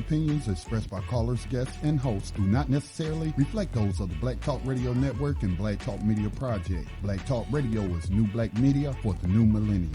opinions expressed by callers, guests, and hosts do not necessarily reflect those of the Black Talk Radio Network and Black Talk Media Project. Black Talk Radio is new black media for the new millennium.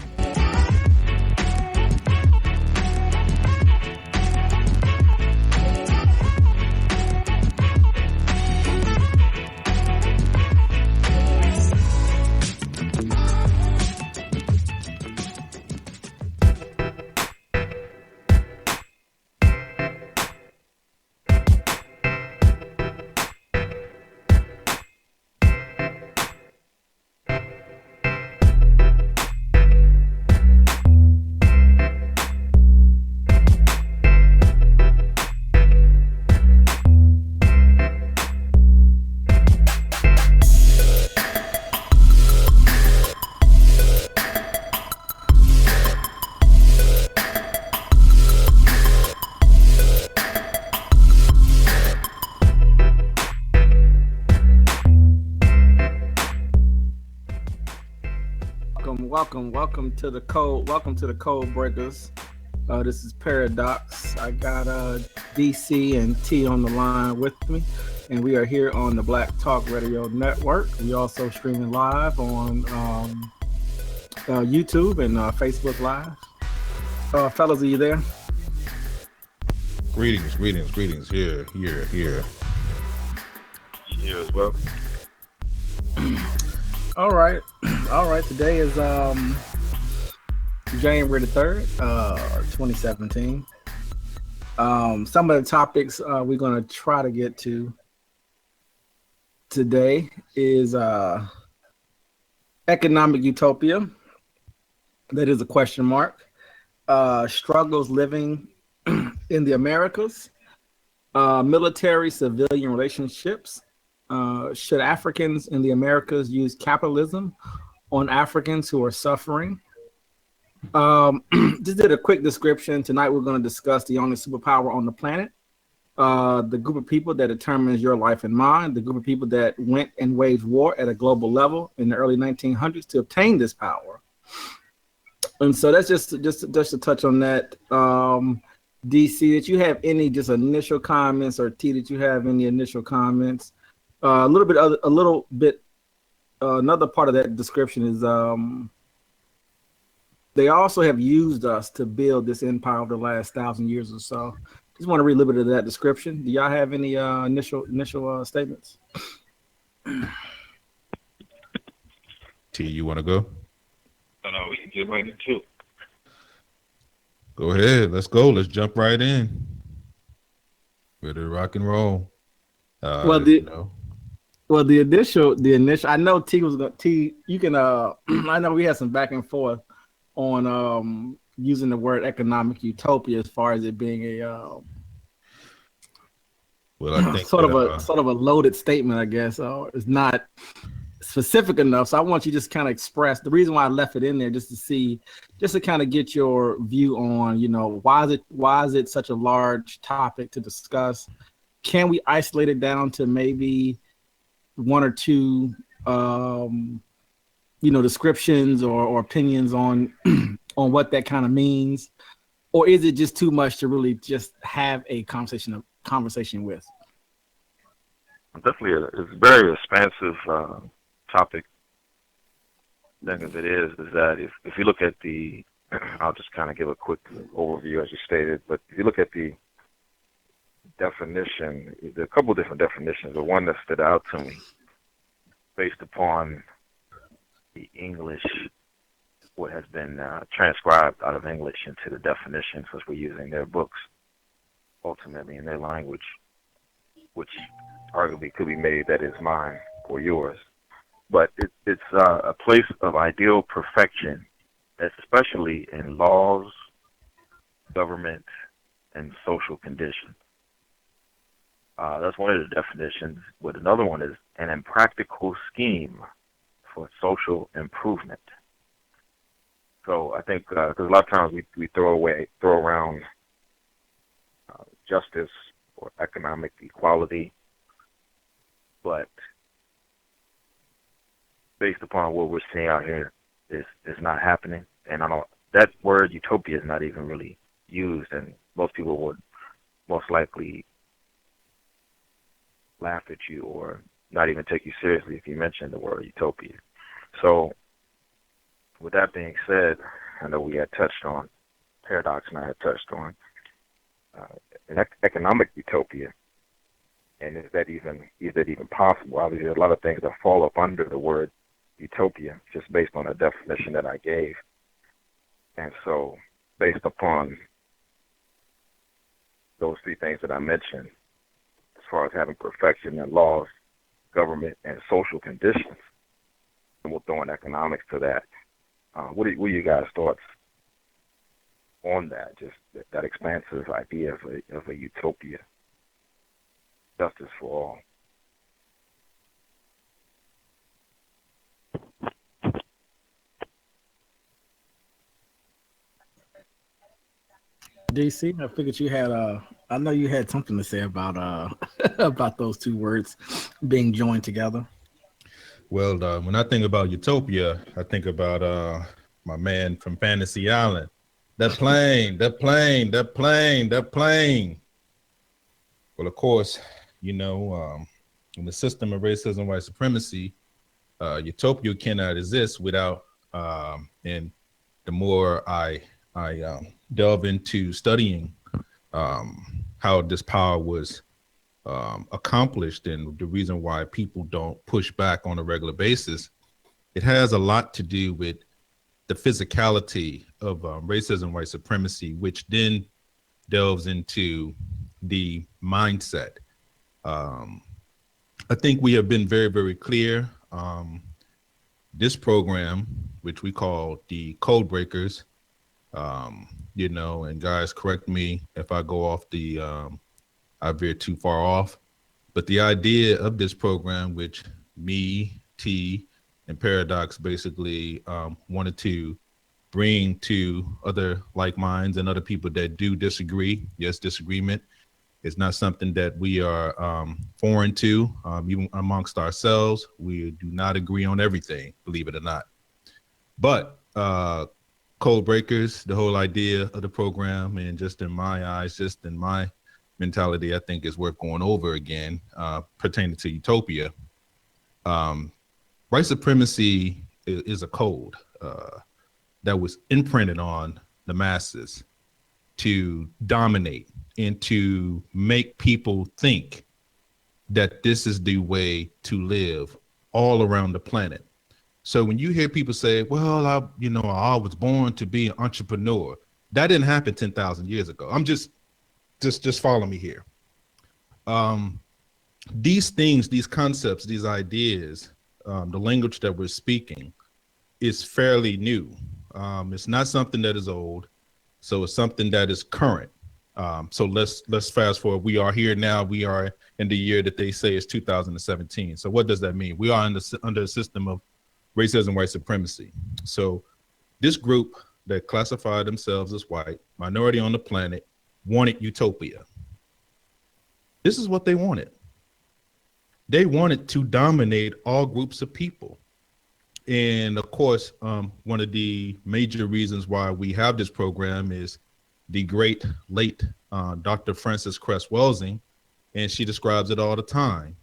Welcome to the code. Welcome to the Code Breakers. This is Paradox. I got DC and T on the line with me, and we are here on the Black Talk Radio Network. We also streaming live on YouTube and Facebook Live. Fellas, are you there? Greetings. Here. Here as well. All right. Today is January the 3rd, 2017. Some of the topics we're going to try to get to today is economic utopia. That is a question mark. Struggles living in the Americas. Military-civilian relationships. Should Africans in the Americas use capitalism on Africans who are suffering? Just did a quick description. Tonight we're going to discuss the only superpower on the planet, the group of people that determines your life and mine, the group of people that went and waged war at a global level in the early 1900s to obtain this power. And so that's just to touch on that. DC, that you have any just initial comments, or T, that you have any initial comments? Another part of that description is they also have used us to build this empire over the last 1,000 years or so. Just want to read a little bit of that description. Do y'all have any initial statements? T, you want to go? No, we can get right into it. Go ahead. Let's go. Let's jump right in. Ready to rock and roll. The initial. I know T was going. T, you can. I know we had some back and forth on using the word economic utopia as far as it being a. Well, I think sort of a loaded statement, I guess. It's not specific enough. So I want you to just kind of express the reason why I left it in there, just to kind of get your view on, why is it such a large topic to discuss? Can we isolate it down to maybe one or two, descriptions or opinions on on what that kind of means, or is it just too much to really just have a conversation with? Definitely, it's a very expansive topic. The thing of it is that if you look at the, I'll just kind of give a quick overview as you stated, but if you look at the definition, there are a couple of different definitions. The one that stood out to me, based upon the English, what has been transcribed out of English into the definitions, which we're using their books, ultimately in their language, which arguably could be made that is mine or yours. But it's a place of ideal perfection, especially in laws, government, and social conditions. That's one of the definitions. But another one is an impractical scheme for social improvement. So I think because a lot of times we throw around justice or economic equality, but based upon what we're seeing out here, is not happening. And I don't. That word utopia is not even really used, and most people would most likely laugh at you or not even take you seriously if you mention the word utopia. So with that being said, I know we had touched on, Paradox and I had touched on an economic utopia. And is that even possible? Obviously, there's a lot of things that fall up under the word utopia, just based on the definition that I gave. And so, based upon those three things that I mentioned, as far as having perfection in laws, government, and social conditions, and we'll throw in economics to that. What are you guys' thoughts on that? Just that expansive idea of a utopia, justice for all. DC, I figured you had I know you had something to say about about those two words being joined together. Well, when I think about utopia, I think about my man from Fantasy Island. That plane, that plane, that plane, that plane. Well, of course, you know, in the system of racism, white supremacy, utopia cannot exist without, and the more I delve into studying how this power was accomplished and the reason why people don't push back on a regular basis, it has a lot to do with the physicality of racism, white supremacy, which then delves into the mindset. I think we have been very, very clear. This program, which we call the Code Breakers, you know, and guys, correct me if I go off I veer too far off, but the idea of this program, which me, T, and Paradox basically wanted to bring to other like minds and other people that do disagree. Yes, disagreement is not something that we are foreign to, even amongst ourselves. We do not agree on everything, believe it or not. But Code Breakers, the whole idea of the program, and just in my eyes, just in my mentality, I think is worth going over again, pertaining to utopia. White supremacy is a code that was imprinted on the masses to dominate and to make people think that this is the way to live all around the planet. So when you hear people say, well, I was born to be an entrepreneur, that didn't happen 10,000 years ago. I'm just follow me here. These things, these concepts, these ideas, the language that we're speaking is fairly new. It's not something that is old. So it's something that is current. So let's fast forward. We are here now. We are in the year that they say is 2017. So what does that mean? We are under a system of racism, white supremacy. So this group that classified themselves as white, minority on the planet, wanted utopia. This is what they wanted. They wanted to dominate all groups of people. And of course, one of the major reasons why we have this program is the great late Dr. Frances Cress Welsing, and she describes it all the time.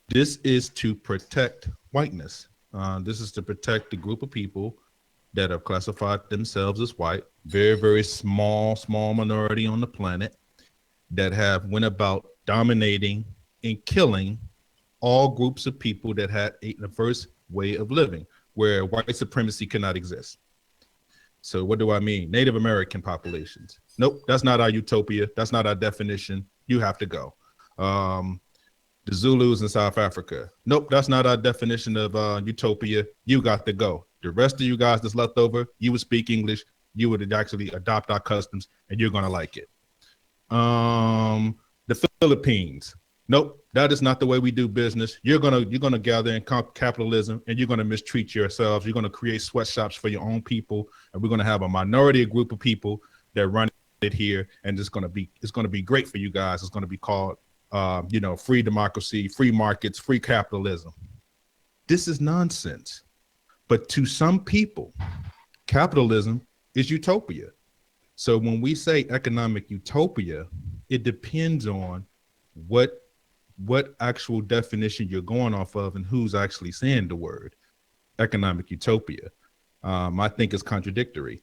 This is to protect whiteness. This is to protect the group of people that have classified themselves as white, very, very small minority on the planet that have went about dominating and killing all groups of people that had a diverse way of living where white supremacy cannot exist. So what do I mean? Native American populations. Nope, that's not our utopia. That's not our definition. You have to go. The Zulus in South Africa. Nope, that's not our definition of utopia. You got to go. The rest of you guys that's left over, you would speak English. You would actually adopt our customs, and you're gonna like it. The Philippines. Nope, that is not the way we do business. You're gonna gather in capitalism, and you're gonna mistreat yourselves. You're gonna create sweatshops for your own people, and we're gonna have a minority group of people that run it here, and it's gonna be great for you guys. It's gonna be called free democracy, free markets, free capitalism. This is nonsense. But to some people, capitalism is utopia. So when we say economic utopia, it depends on what actual definition you're going off of and who's actually saying the word economic utopia. I think it's contradictory.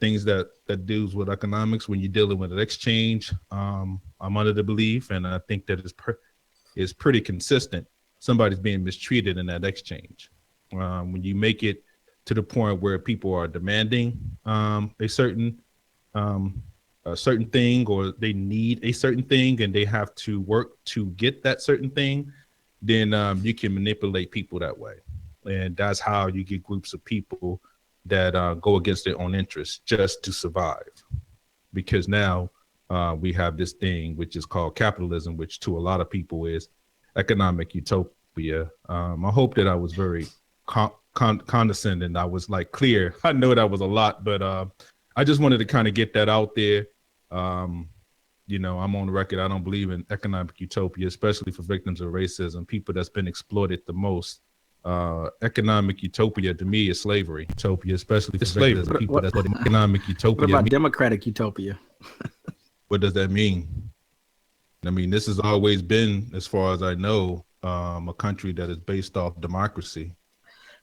Things that deals with economics, when you're dealing with an exchange, I'm under the belief, and I think that is pretty consistent. Somebody's being mistreated in that exchange. When you make it to the point where people are demanding a certain thing, or they need a certain thing, and they have to work to get that certain thing, then you can manipulate people that way. And that's how you get groups of people that go against their own interests just to survive. Because now we have this thing which is called capitalism, which to a lot of people is economic utopia. I hope that I was very condescending. I was like clear. I know that was a lot, but I just wanted to kind of get that out there. You know, I'm on the record. I don't believe in economic utopia, especially for victims of racism, people that's been exploited the most. Economic utopia to me is slavery. Utopia, especially for victims of people that's economic utopia. What about democratic utopia? What does that mean? I mean, this has always been, as far as I know, a country that is based off democracy.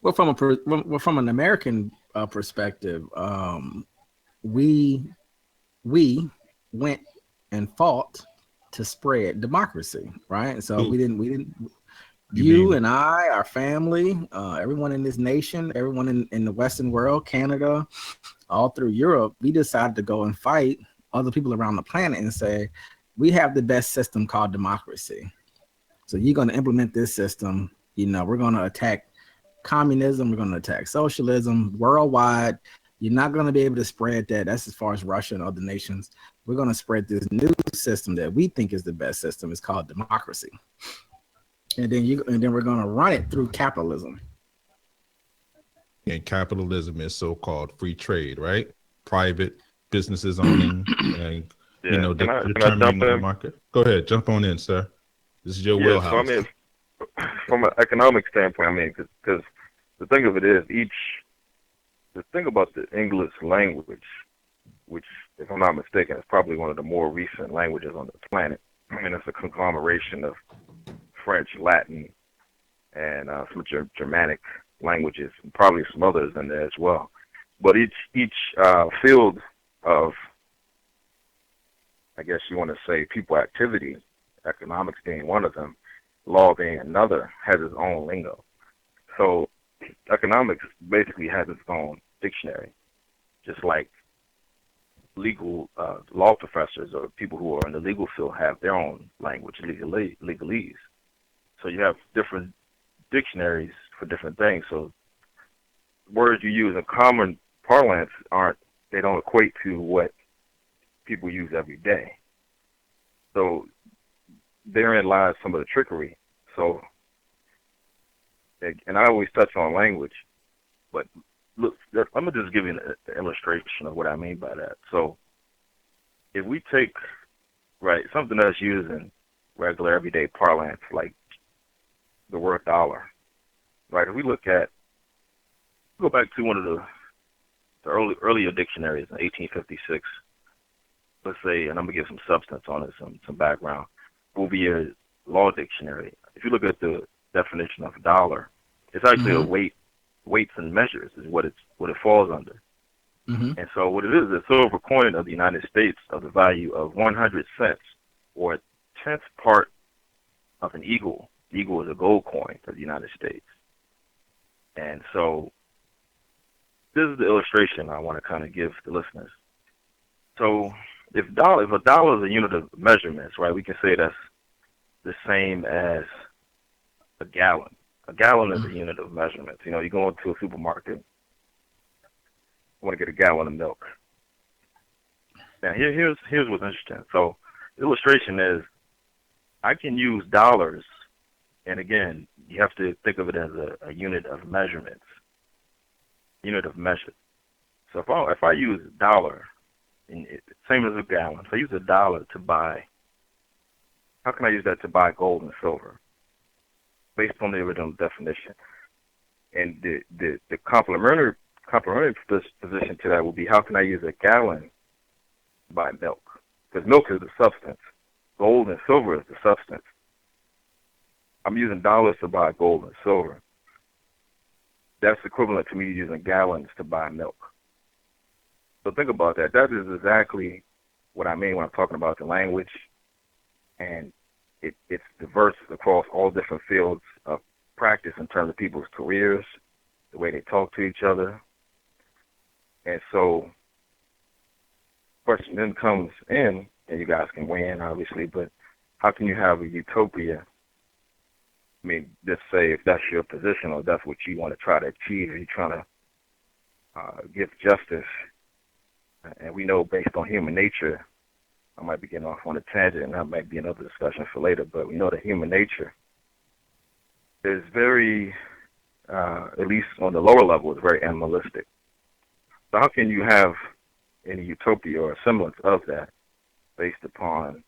Well, from an American perspective, we went and fought to spread democracy, right? So we didn't. You and I, our family, everyone in this nation, everyone in the Western world, Canada, all through Europe, we decided to go and fight other people around the planet and say, we have the best system called democracy. So you're going to implement this system. You know, we're going to attack communism. We're going to attack socialism worldwide. You're not going to be able to spread that. That's as far as Russia and other nations. We're going to spread this new system that we think is the best system. It's called democracy. And then we're going to run it through capitalism. And capitalism is so-called free trade, right? Private businesses owning and determining the market. Go ahead, jump on in, sir. This is your wheelhouse. So I mean, from an economic standpoint, I mean, because the thing of it is, the thing about the English language, which, if I'm not mistaken, is probably one of the more recent languages on the planet. I mean, it's a conglomeration of French, Latin, and some Germanic languages, and probably some others in there as well. But each field of, I guess you want to say, people activity, economics being one of them, law being another, has its own lingo. So economics basically has its own dictionary, just like legal law professors or people who are in the legal field have their own language, legalese. So you have different dictionaries for different things. So words you use in common parlance they don't equate to what people use every day. So therein lies some of the trickery. So, and I always touch on language, but look, I'm going to just give you an illustration of what I mean by that. So if we take, something that's used in regular everyday parlance, like the word dollar, right? If we go back to one of the earlier dictionaries in 1856, let's say, and I'm going to give some substance on it, some background, Bouvier's Law Dictionary. If you look at the definition of dollar, it's actually a weights and measures is what it falls under. And so what it is a silver coin of the United States of the value of 100 cents, or a tenth part of an eagle. The eagle is a gold coin of the United States. And so this is the illustration I want to kind of give the listeners. So if a dollar is a unit of measurements, right, we can say that's the same as a gallon. A gallon is a unit of measurements. You know, you go into a supermarket, you want to get a gallon of milk. Now, here's what's interesting. So the illustration is I can use dollars, and again, you have to think of it as a unit of measurements, unit of measure. So if I use a dollar, same as a gallon, if I use a dollar to buy, how can I use that to buy gold and silver? Based on the original definition. And the complementary position to that would be, how can I use a gallon buy milk, because milk is the substance. Gold and silver is the substance. I'm using dollars to buy gold and silver. That's equivalent to me using gallons to buy milk. So think about that. That is exactly what I mean when I'm talking about the language. And it's diverse across all different fields of practice in terms of people's careers, the way they talk to each other. And so the question then comes in, and you guys can weigh in, obviously, but how can you have a utopia? I mean, just say if that's your position or that's what you want to try to achieve, you're trying to give justice. And we know based on human nature, I might be getting off on a tangent, and that might be another discussion for later, but we know that human nature is very, at least on the lower level, is very animalistic. So how can you have any utopia or a semblance of that based upon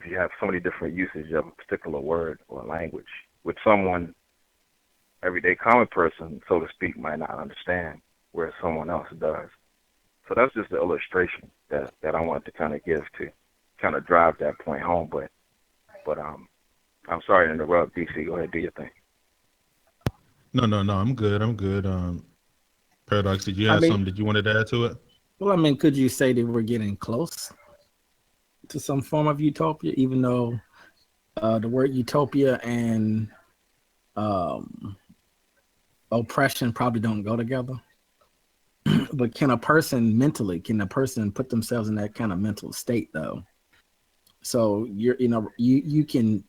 if you have so many different usage of a particular word or language, which someone, everyday common person, so to speak, might not understand, whereas someone else does. So that's just the illustration that I wanted to kind of give to kind of drive that point home. But I'm sorry to interrupt, DC. Go ahead, do your thing. No, I'm good. Paradox, did you I have mean, something that you wanted to add to it? well, I mean, could you say that we're getting close to some form of utopia, even though the word utopia and oppression probably don't go together? But can a person put themselves in that kind of mental state though? So you can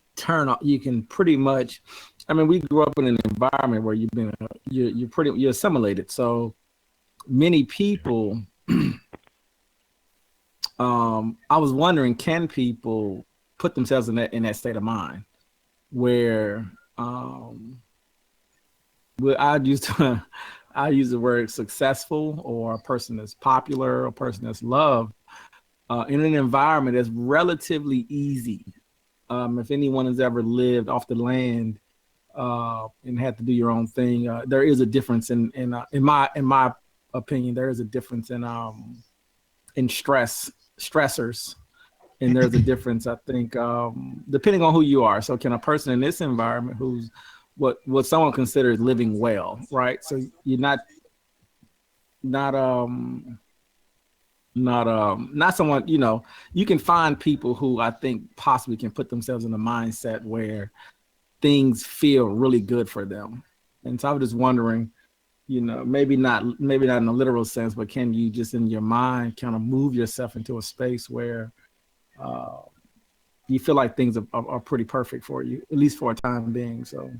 pretty much, I mean, we grew up in an environment where you're assimilated. So many people, I was wondering, can people put themselves in that state of mind where I use the word successful, or a person that's popular, or a person that's loved, in an environment that's relatively easy. If anyone has ever lived off the land and had to do your own thing, there is a difference in my opinion. There is a difference in stressors, and there's a difference, I think, depending on who you are. So, can a person in this environment who's what someone considers living well, right? So you're not someone, you can find people who I think possibly can put themselves in a mindset where things feel really good for them. And so I was just wondering, maybe not in a literal sense, but can you just in your mind kind of move yourself into a space where you feel like things are pretty perfect for you, at least for a time being. So.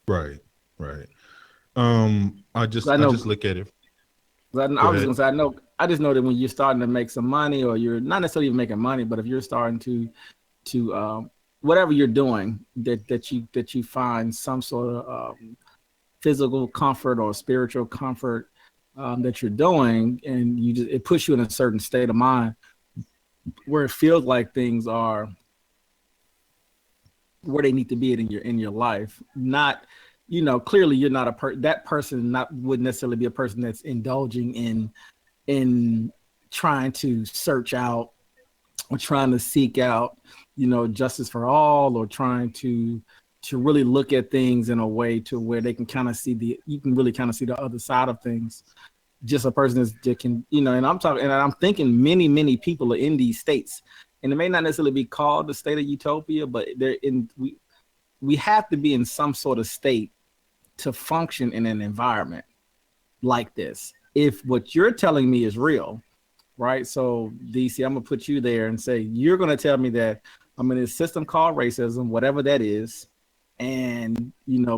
Right. I just look at it. I just know that when you're starting to make some money, or you're not necessarily even making money, but if you're starting to whatever you're doing, that you find some sort of physical comfort or spiritual comfort that you're doing, and it puts you in a certain state of mind where it feels like things are where they need to be in your life. Not, clearly you're not that person wouldn't necessarily be a person that's indulging in trying to search out or trying to seek out, justice for all, or trying to really look at things in a way to where they can kind of you can really kind of see the other side of things. Just a person that can, and I'm thinking many people are in these states. And it may not necessarily be called the state of utopia, but we have to be in some sort of state to function in an environment like this. If what you're telling me is real, right? So DC, I'm gonna put you there and say, you're gonna tell me that I'm in this system called racism, whatever that is, and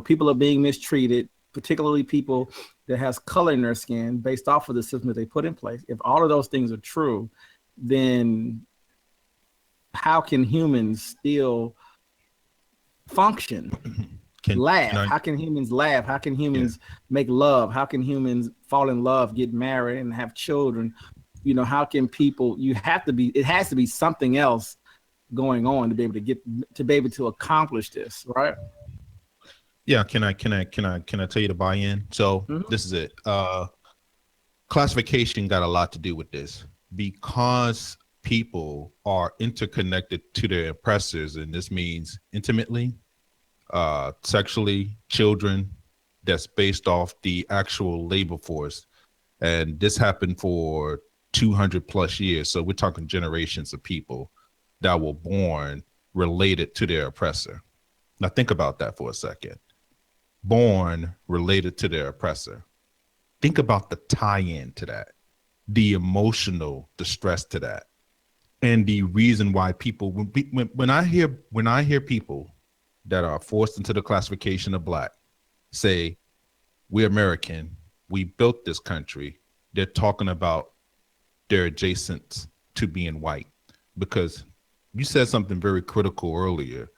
people are being mistreated, particularly people that has color in their skin based off of the system that they put in place. If all of those things are true, then how can humans still function? How can humans laugh? How can humans make love? How can humans fall in love, get married, and have children? How can people? It has to be something else going on to be able to accomplish this, right? Yeah. Can I tell you to buy in? So This is it. Classification got a lot to do with this. because people are interconnected to their oppressors, and this means intimately, sexually, children, that's based off the actual labor force. And this happened for 200 plus years. So we're talking generations of people that were born related to their oppressor. Now think about that for a second. Born related to their oppressor. Think about the tie-in to that, the emotional distress to that, and the reason why people, when I hear people that are forced into the classification of Black say, we're American, we built this country, they're talking about they're adjacent to being white. Because you said something very critical earlier.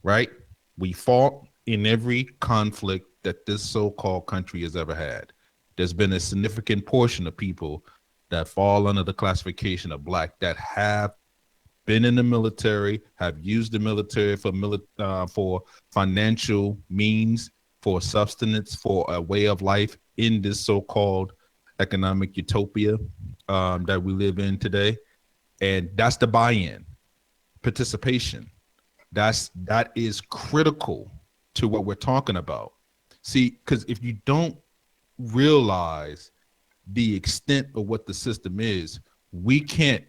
Right? We fought in every conflict that this so-called country has ever had. There's been a significant portion of people that fall under the classification of Black that have been in the military, have used the military for financial means, for sustenance, for a way of life in this so-called economic utopia that we live in today. And that's the buy-in, participation. That is critical to what we're talking about. See, because if you don't realize the extent of what the system is, we can't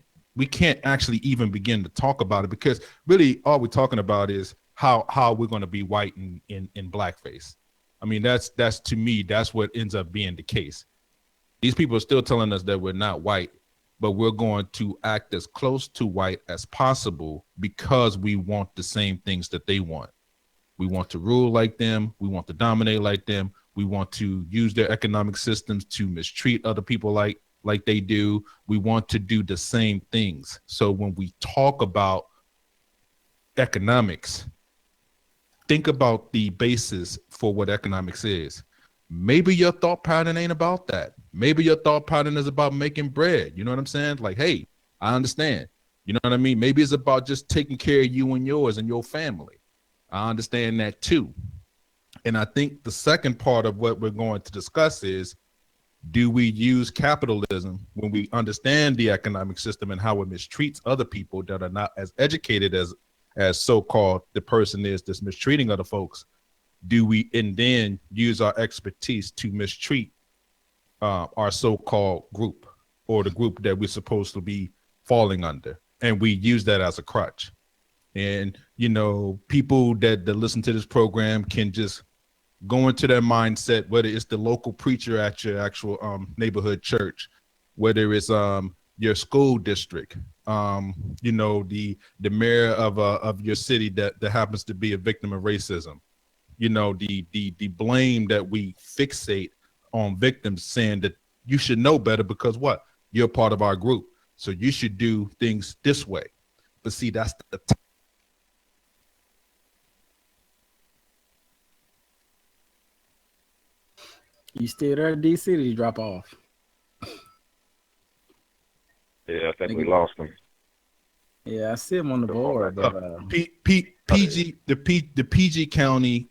actually even begin to talk about it, because really all we're talking about is how we're going to be white in blackface. I mean, that's to me, that's what ends up being the case. These people are still telling us that we're not white, but we're going to act as close to white as possible because we want the same things that they want. We want to rule like them. We want to dominate like them. We want to use their economic systems to mistreat other people like they do. We want to do the same things. So when we talk about economics, think about the basis for what economics is. Maybe your thought pattern ain't about that. Maybe your thought pattern is about making bread. You know what I'm saying? Like, hey, I understand. You know what I mean? Maybe it's about just taking care of you and yours and your family. I understand that too. And I think the second part of what we're going to discuss is, do we use capitalism when we understand the economic system and how it mistreats other people that are not as educated as so-called the person is that's mistreating other folks? Do we and then use our expertise to mistreat our so-called group, or the group that we're supposed to be falling under? And we use that as a crutch. And, you know, people that listen to this program can just go into their mindset, whether it's the local preacher at your actual neighborhood church, whether it's your school district, you know, the mayor of your city that happens to be a victim of racism, you know, the blame that we fixate on victims, saying that you should know better because what? You're part of our group, so you should do things this way. But see, that's the You still there, DC? Did you drop off? Yeah, I think we lost him. Yeah, I see him on the board. But, PG, the PG County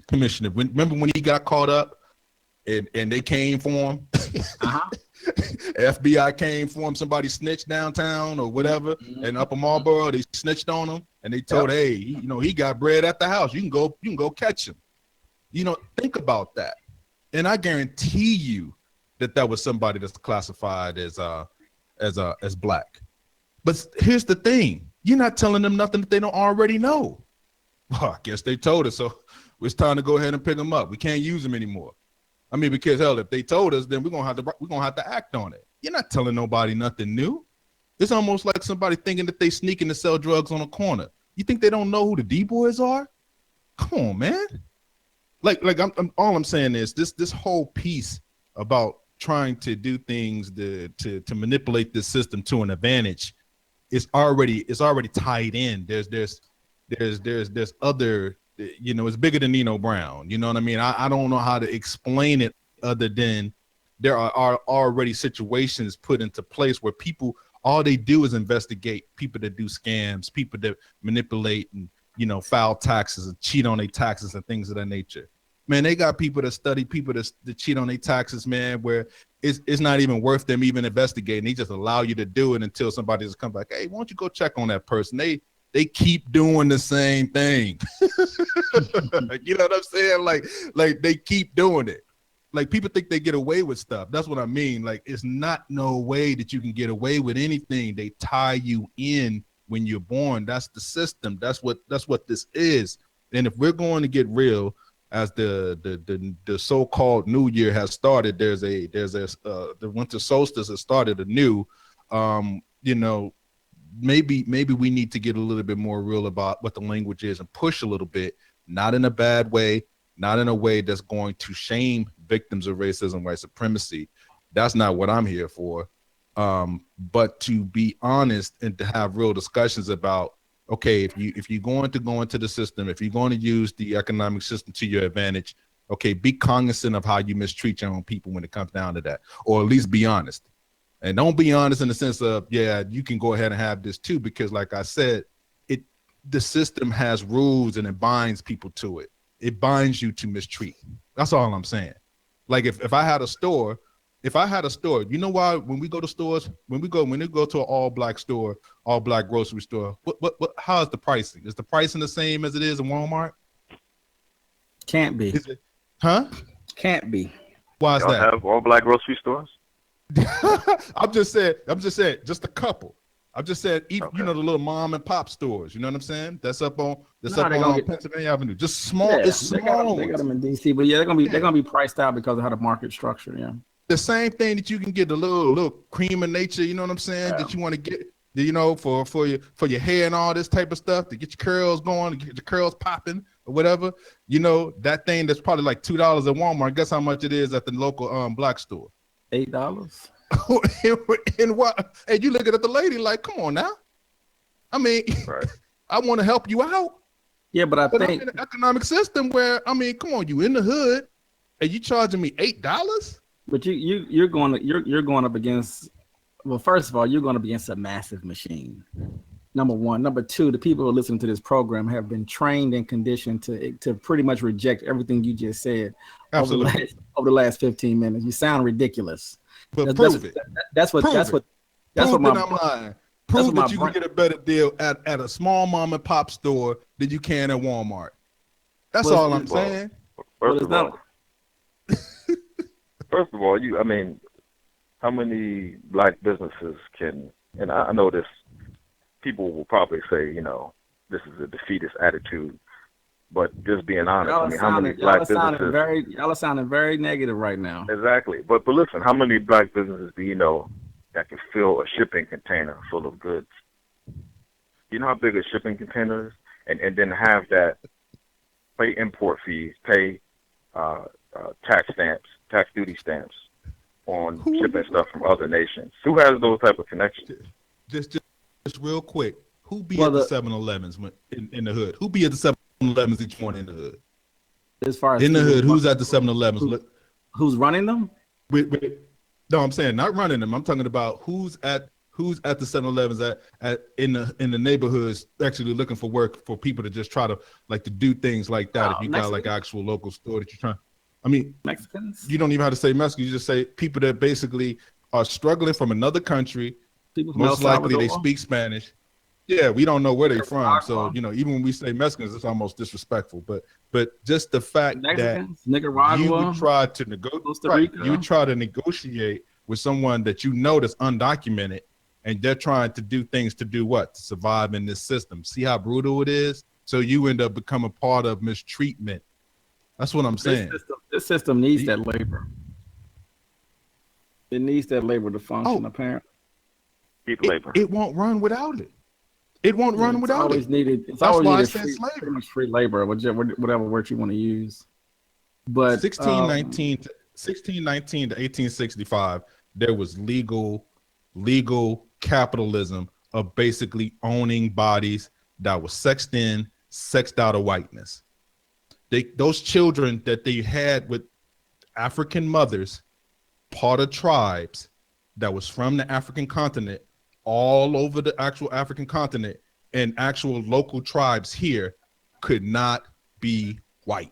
commissioner. Remember when he got caught up and they came for him? FBI came for him. Somebody snitched downtown or whatever, in Upper Marlboro. They snitched on him and they told, hey, you know, he got bread at the house. You can go catch him. You know, think about that. And I guarantee you that was somebody that's classified as Black. But here's the thing. You're not telling them nothing that they don't already know. Well, I guess they told us, so it's time to go ahead and pick them up. We can't use them anymore. I mean, because hell, if they told us, then we're gonna have to act on it. You're not telling nobody nothing new. It's almost like somebody thinking that they sneaking to sell drugs on a corner. You think they don't know who the D-boys are? Come on, man. Like all I'm saying is this whole piece about trying to do things to manipulate this system to an advantage is already tied in. There's other, you know, it's bigger than Nino Brown. You know what I mean? I don't know how to explain it other than there are already situations put into place where people, all they do is investigate people that do scams, people that manipulate and, you know, file taxes and cheat on their taxes and things of that nature. Man, they got people that study people that cheat on their taxes, man, where it's not even worth them even investigating. They just allow you to do it until somebody just comes back. Hey, why don't you go check on that person? They keep doing the same thing. You know what I'm saying? Like they keep doing it. Like people think they get away with stuff. That's what I mean. Like it's not no way that you can get away with anything. They tie you in when you're born. That's the system. That's what this is. And if we're going to get real, as the so-called new year has started, there's the winter solstice has started anew. You know, maybe we need to get a little bit more real about what the language is and push a little bit, not in a bad way, not in a way that's going to shame victims of racism, white supremacy. That's not what I'm here for. But to be honest and to have real discussions about, okay, if you're going to go into the system, if you're going to use the economic system to your advantage, okay, be cognizant of how you mistreat your own people when it comes down to that, or at least be honest. And don't be honest in the sense of, yeah, you can go ahead and have this too, because like I said, the system has rules and it binds people to it. It binds you to mistreat. That's all I'm saying. Like if I had a store, you know why when we go to stores, when we go to an all black store, all black grocery store, what how is the pricing? Is the pricing the same as it is in Walmart? Can't be. Is it? Huh? Can't be. Why is Y'all that? have all black grocery stores? I'm just saying, just a couple. I'm just saying, even, Okay. you know, the little mom and pop stores, you know what I'm saying? That's up on Pennsylvania Avenue. Just small, Yeah, it's small. they got them in DC, but yeah, they're gonna be priced out because of how the market structure. Yeah. The same thing that you can get, the little cream of nature, you know what I'm saying, that you want to get, you know, for your hair and all this type of stuff, to get your curls going, to get your curls popping or whatever. You know, that thing that's probably like $2 at Walmart. Guess how much it is at the local black store? $8. And what? And you looking at the lady like, come on now. I mean, Right. I want to help you out. Yeah, but I'm in an economic system where, I mean, come on, you in the hood and you charging me $8? But you're going up against, well, first of all, you're going up against a massive machine. Number one. Number two, the people who are listening to this program have been trained and conditioned to pretty much reject everything you just said. Absolutely. Over the last 15 minutes. You sound ridiculous. But prove it. That's what I'm lying. Prove that you can get a better deal at a small mom and pop store than you can at Walmart. That's all I'm saying. First of all, how many black businesses can, and I know this, people will probably say, you know, this is a defeatist attitude, but just being honest, how many black businesses? Y'all are sounding very negative right now. Exactly. But listen, how many black businesses do you know that can fill a shipping container full of goods? You know how big a shipping container is? And then have that, pay import fees, pay tax duty stamps on shipping stuff from other nations. Who has those type of connections? Just real quick, who be at the 7-Elevens in the hood? Who be at the 7-Elevens each morning in the hood? As far as in the hood, who's at the 7-Elevens? Who's running them? No, I'm saying not running them. I'm talking about who's at the 7-Elevens in the neighborhoods actually looking for work for people to just try to like to do things like that. If you got like actual local store that you're trying, I mean, Mexicans. You don't even have to say Mexicans. You just say people that basically are struggling from another country. Most likely they speak Spanish. Yeah, we don't know where they're from. So, you know, even when we say Mexicans, it's almost disrespectful. But just the fact Mexicans, that Nicaragua, you would try to negotiate with someone that you know that's undocumented, and they're trying to do things to do what? To survive in this system. See how brutal it is? So you end up becoming part of mistreatment. That's what I'm saying. This system needs that labor. It needs that labor to function, apparently. It won't run without it. It won't run without it. It's always needed pretty much free labor, whatever word you want to use. But 1619 to 1865, there was legal capitalism of basically owning bodies that was sexed out of whiteness. Those children that they had with African mothers, part of tribes that was from the African continent, all over the actual African continent, and actual local tribes here could not be white.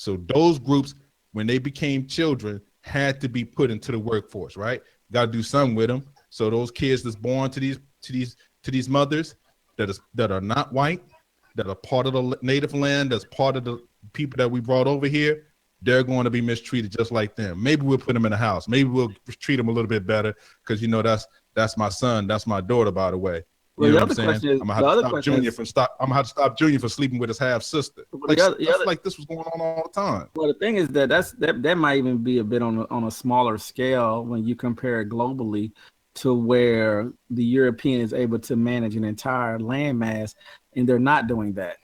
So those groups, when they became children, had to be put into the workforce, right? Got to do something with them. So those kids that's born to these mothers that are not white, that are part of the native land, that's part of the people that we brought over here, they're going to be mistreated just like them. Maybe we'll put them in a house. Maybe we'll treat them a little bit better because, you know, that's my son, that's my daughter, by the way. You know what I'm saying? I'm gonna have to stop Junior from sleeping with his half sister. Like stuff like this was going on all the time. Well, the thing is that might even be a bit on a smaller scale when you compare it globally to where the European is able to manage an entire landmass, and they're not doing that.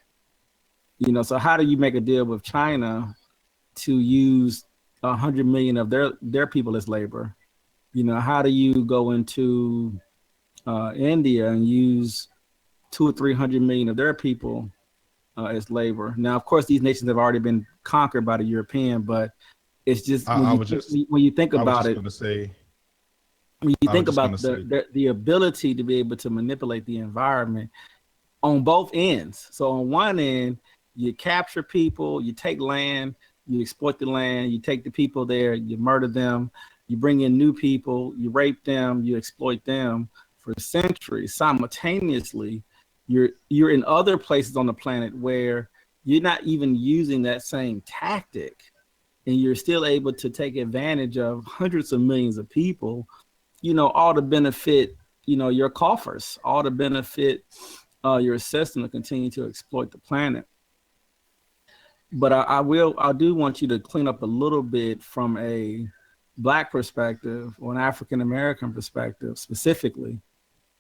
You know, so how do you make a deal with China to use 100 million of their people as labor? You know, how do you go into India and use 200 or 300 million of their people as labor? Now, of course, these nations have already been conquered by the European, but it's just when you think about it, when you think about the ability to be able to manipulate the environment on both ends. So on one end, you capture people, you take land, you exploit the land, you take the people there, you murder them, you bring in new people, you rape them, you exploit them for centuries. Simultaneously, you're in other places on the planet where you're not even using that same tactic, and you're still able to take advantage of hundreds of millions of people, you know, all to benefit, you know, your coffers, all to benefit your system to continue to exploit the planet. But I do want you to clean up a little bit from a Black perspective or an African American perspective specifically,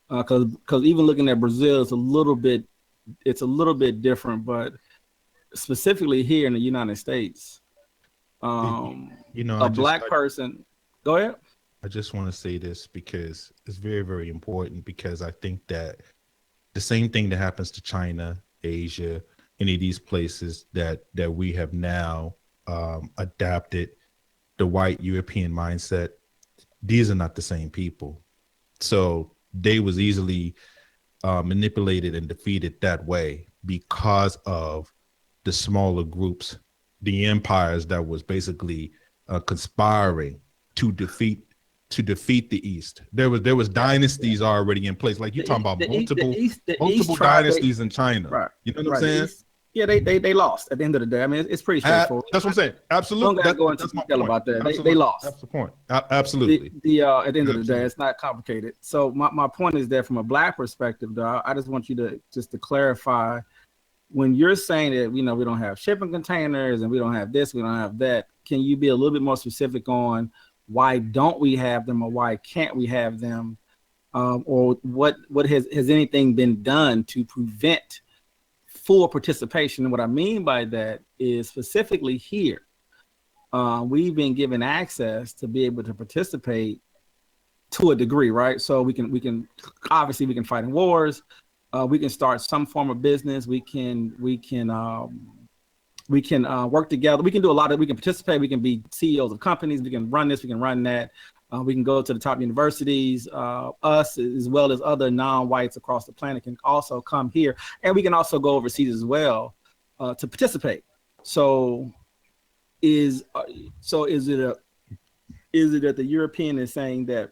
because even looking at Brazil is a little bit different, but specifically here in the United States, you know, a Black person. Go ahead. I just want to say this because it's very, very important, because I think that the same thing that happens to China, Asia, any of these places that we have now adapted the white European mindset, these are not the same people. So they was easily manipulated and defeated that way because of the smaller groups, the empires that was basically conspiring to defeat the East. There was dynasties already in place. Like you're talking about multiple dynasties in China. Right. You know what I'm saying? Yeah, they lost at the end of the day. I mean, it's pretty straightforward. That's what I'm saying. Absolutely. Don't go into detail about that. They lost. That's the point. Absolutely. At the end of the day, it's not complicated. So my point is that from a Black perspective, though, I just want you to clarify, when you're saying that, you know, we don't have shipping containers and we don't have this, we don't have that, can you be a little bit more specific on why don't we have them, or why can't we have them, or what has anything been done to prevent full participation? And what I mean by that is specifically here, we've been given access to be able to participate to a degree, right? So we can obviously we can fight in wars, we can start some form of business, we can work together, we can do a lot of, we can participate, we can be CEOs of companies, we can run this, we can run that, we can go to the top universities, us as well as other non-whites across the planet can also come here, and we can also go overseas as well to participate. So is it that the European is saying that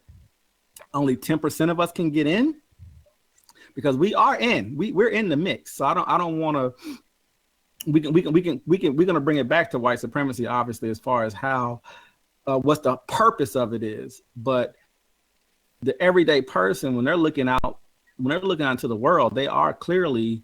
only 10% of us can get in? Because we are we're in the mix. So I don't want to. We're gonna bring it back to white supremacy, obviously, as far as how what's the purpose of it is. But the everyday person, when they're looking out into the world, they are clearly.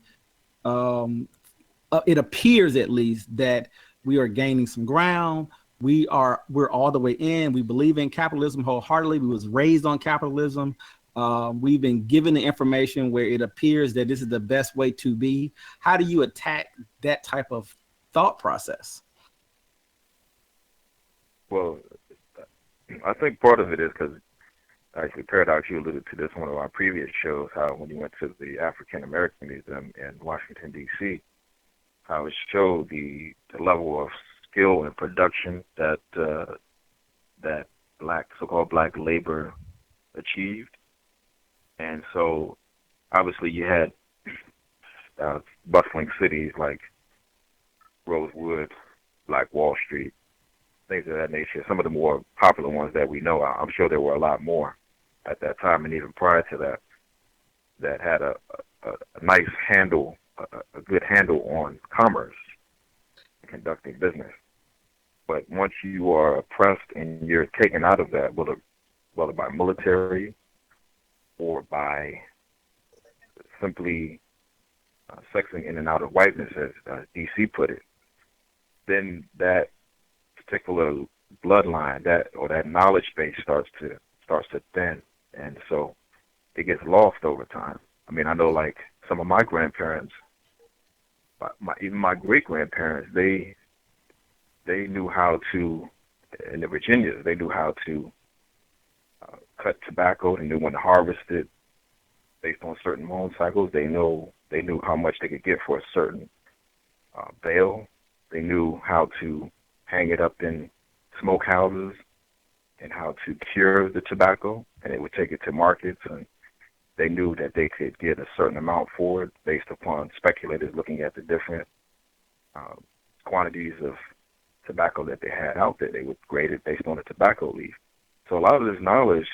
It appears at least that we are gaining some ground. We're all the way in. We believe in capitalism wholeheartedly. We was raised on capitalism. We've been given the information where it appears that this is the best way to be. How do you attack that type of thought process? Well, I think part of it is because, actually, Paradox, you alluded to this in one of our previous shows, how when you went to the African American Museum in Washington, D.C., how it showed the level of skill and production that so-called black labor achieved. And so, obviously, you had bustling cities like Rosewood, Black Wall Street, things of that nature. Some of the more popular ones that we know, I'm sure there were a lot more at that time, and even prior to that, that had a nice handle, a good handle on commerce and conducting business. But once you are oppressed and you're taken out of that, whether by military or by simply sexing in and out of whiteness, as DC put it, then that particular bloodline, that knowledge base starts to thin, and so it gets lost over time. I mean, I know like some of my grandparents, even my great grandparents, they knew how to, in the Virginias, they knew how to cut tobacco. They knew when to harvest it based on certain moon cycles. They knew how much they could get for a certain bale. They knew how to hang it up in smoke houses and how to cure the tobacco, and they would take it to markets, and they knew that they could get a certain amount for it based upon speculators looking at the different quantities of tobacco that they had out there. They would grade it based on the tobacco leaf. So a lot of this knowledge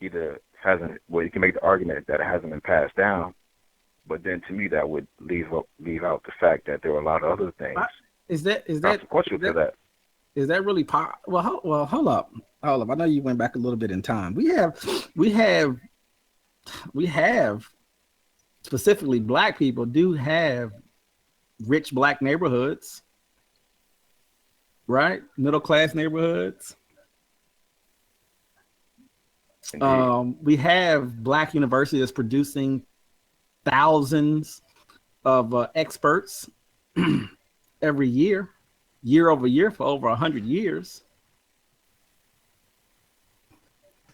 either hasn't, well, you can make the argument that it hasn't been passed down, but then to me that would leave out the fact that there are a lot of other things. Is that consequential to that? Is that really well, hold up. I know you went back a little bit in time. We have specifically Black people do have rich Black neighborhoods, right? Middle class neighborhoods. We have Black universities producing thousands of experts every year over year for over 100 years.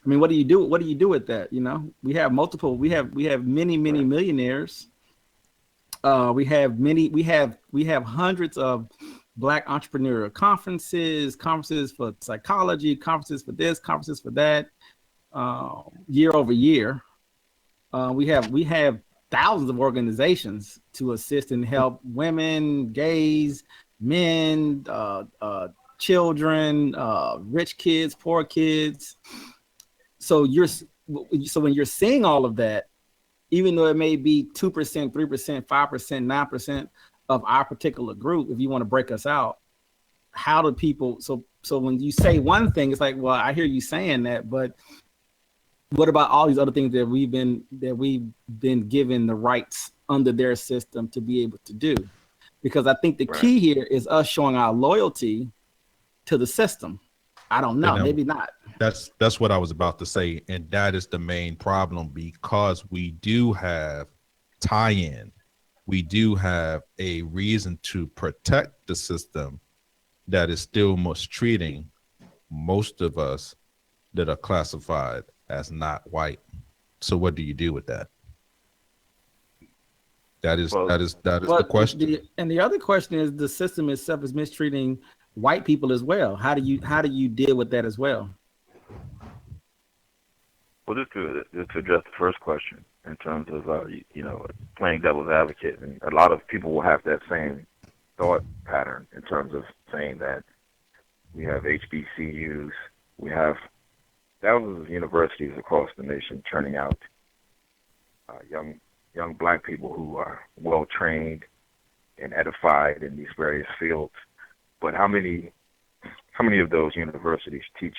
I mean, what do you do with that? You know, we have many millionaires. We have hundreds of Black entrepreneurial conferences for psychology, conferences for this, conferences for that, year over year. We have thousands of organizations to assist and help women, gays, men, children, rich kids, poor kids. So when you're seeing all of that, even though it may be 2%, 3%, 5%, 9% of our particular group, if you want to break us out, how do people? So when you say one thing, it's like, well, I hear you saying that, but what about all these other things that we've been given the rights under their system to be able to do? Because I think the key here is us showing our loyalty to the system. I don't know, maybe not. That's what I was about to say, and that is the main problem, because we do have tie-in. We do have a reason to protect the system that is still mistreating most of us that are classified as not white. So what do you do with that? That is the question. And the other question is, the system itself is mistreating white people as well. How do you deal with that as well? Well, just to address the first question in terms of playing devil's advocate, and a lot of people will have that same thought pattern in terms of saying that we have HBCUs, we have thousands of universities across the nation churning out young Black people who are well trained and edified in these various fields. But how many of those universities teach?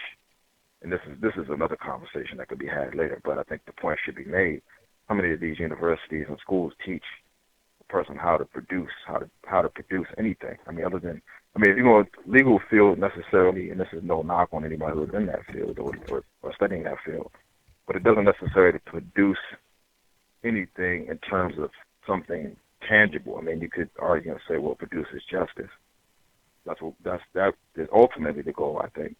And this is another conversation that could be had later, but I think the point should be made. How many of these universities and schools teach a person how to produce anything? I mean, if you go to legal field necessarily, and this is no knock on anybody who's in that field or studying that field, but it doesn't necessarily produce anything in terms of something tangible. I mean, you could argue and say, well, produces justice. That is ultimately the goal, I think.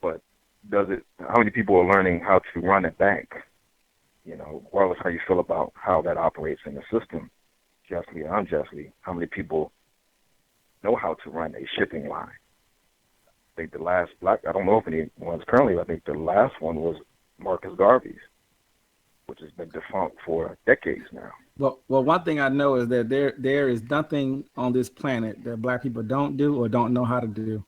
But how many people are learning how to run a bank? Regardless how you feel about how that operates in the system, justly or unjustly, how many people know how to run a shipping line? I think the last I don't know if anyone's currently, I think the last one was Marcus Garvey's. which has been defunct for decades now. Well, one thing I know is that there is nothing on this planet that Black people don't do or don't know how to do.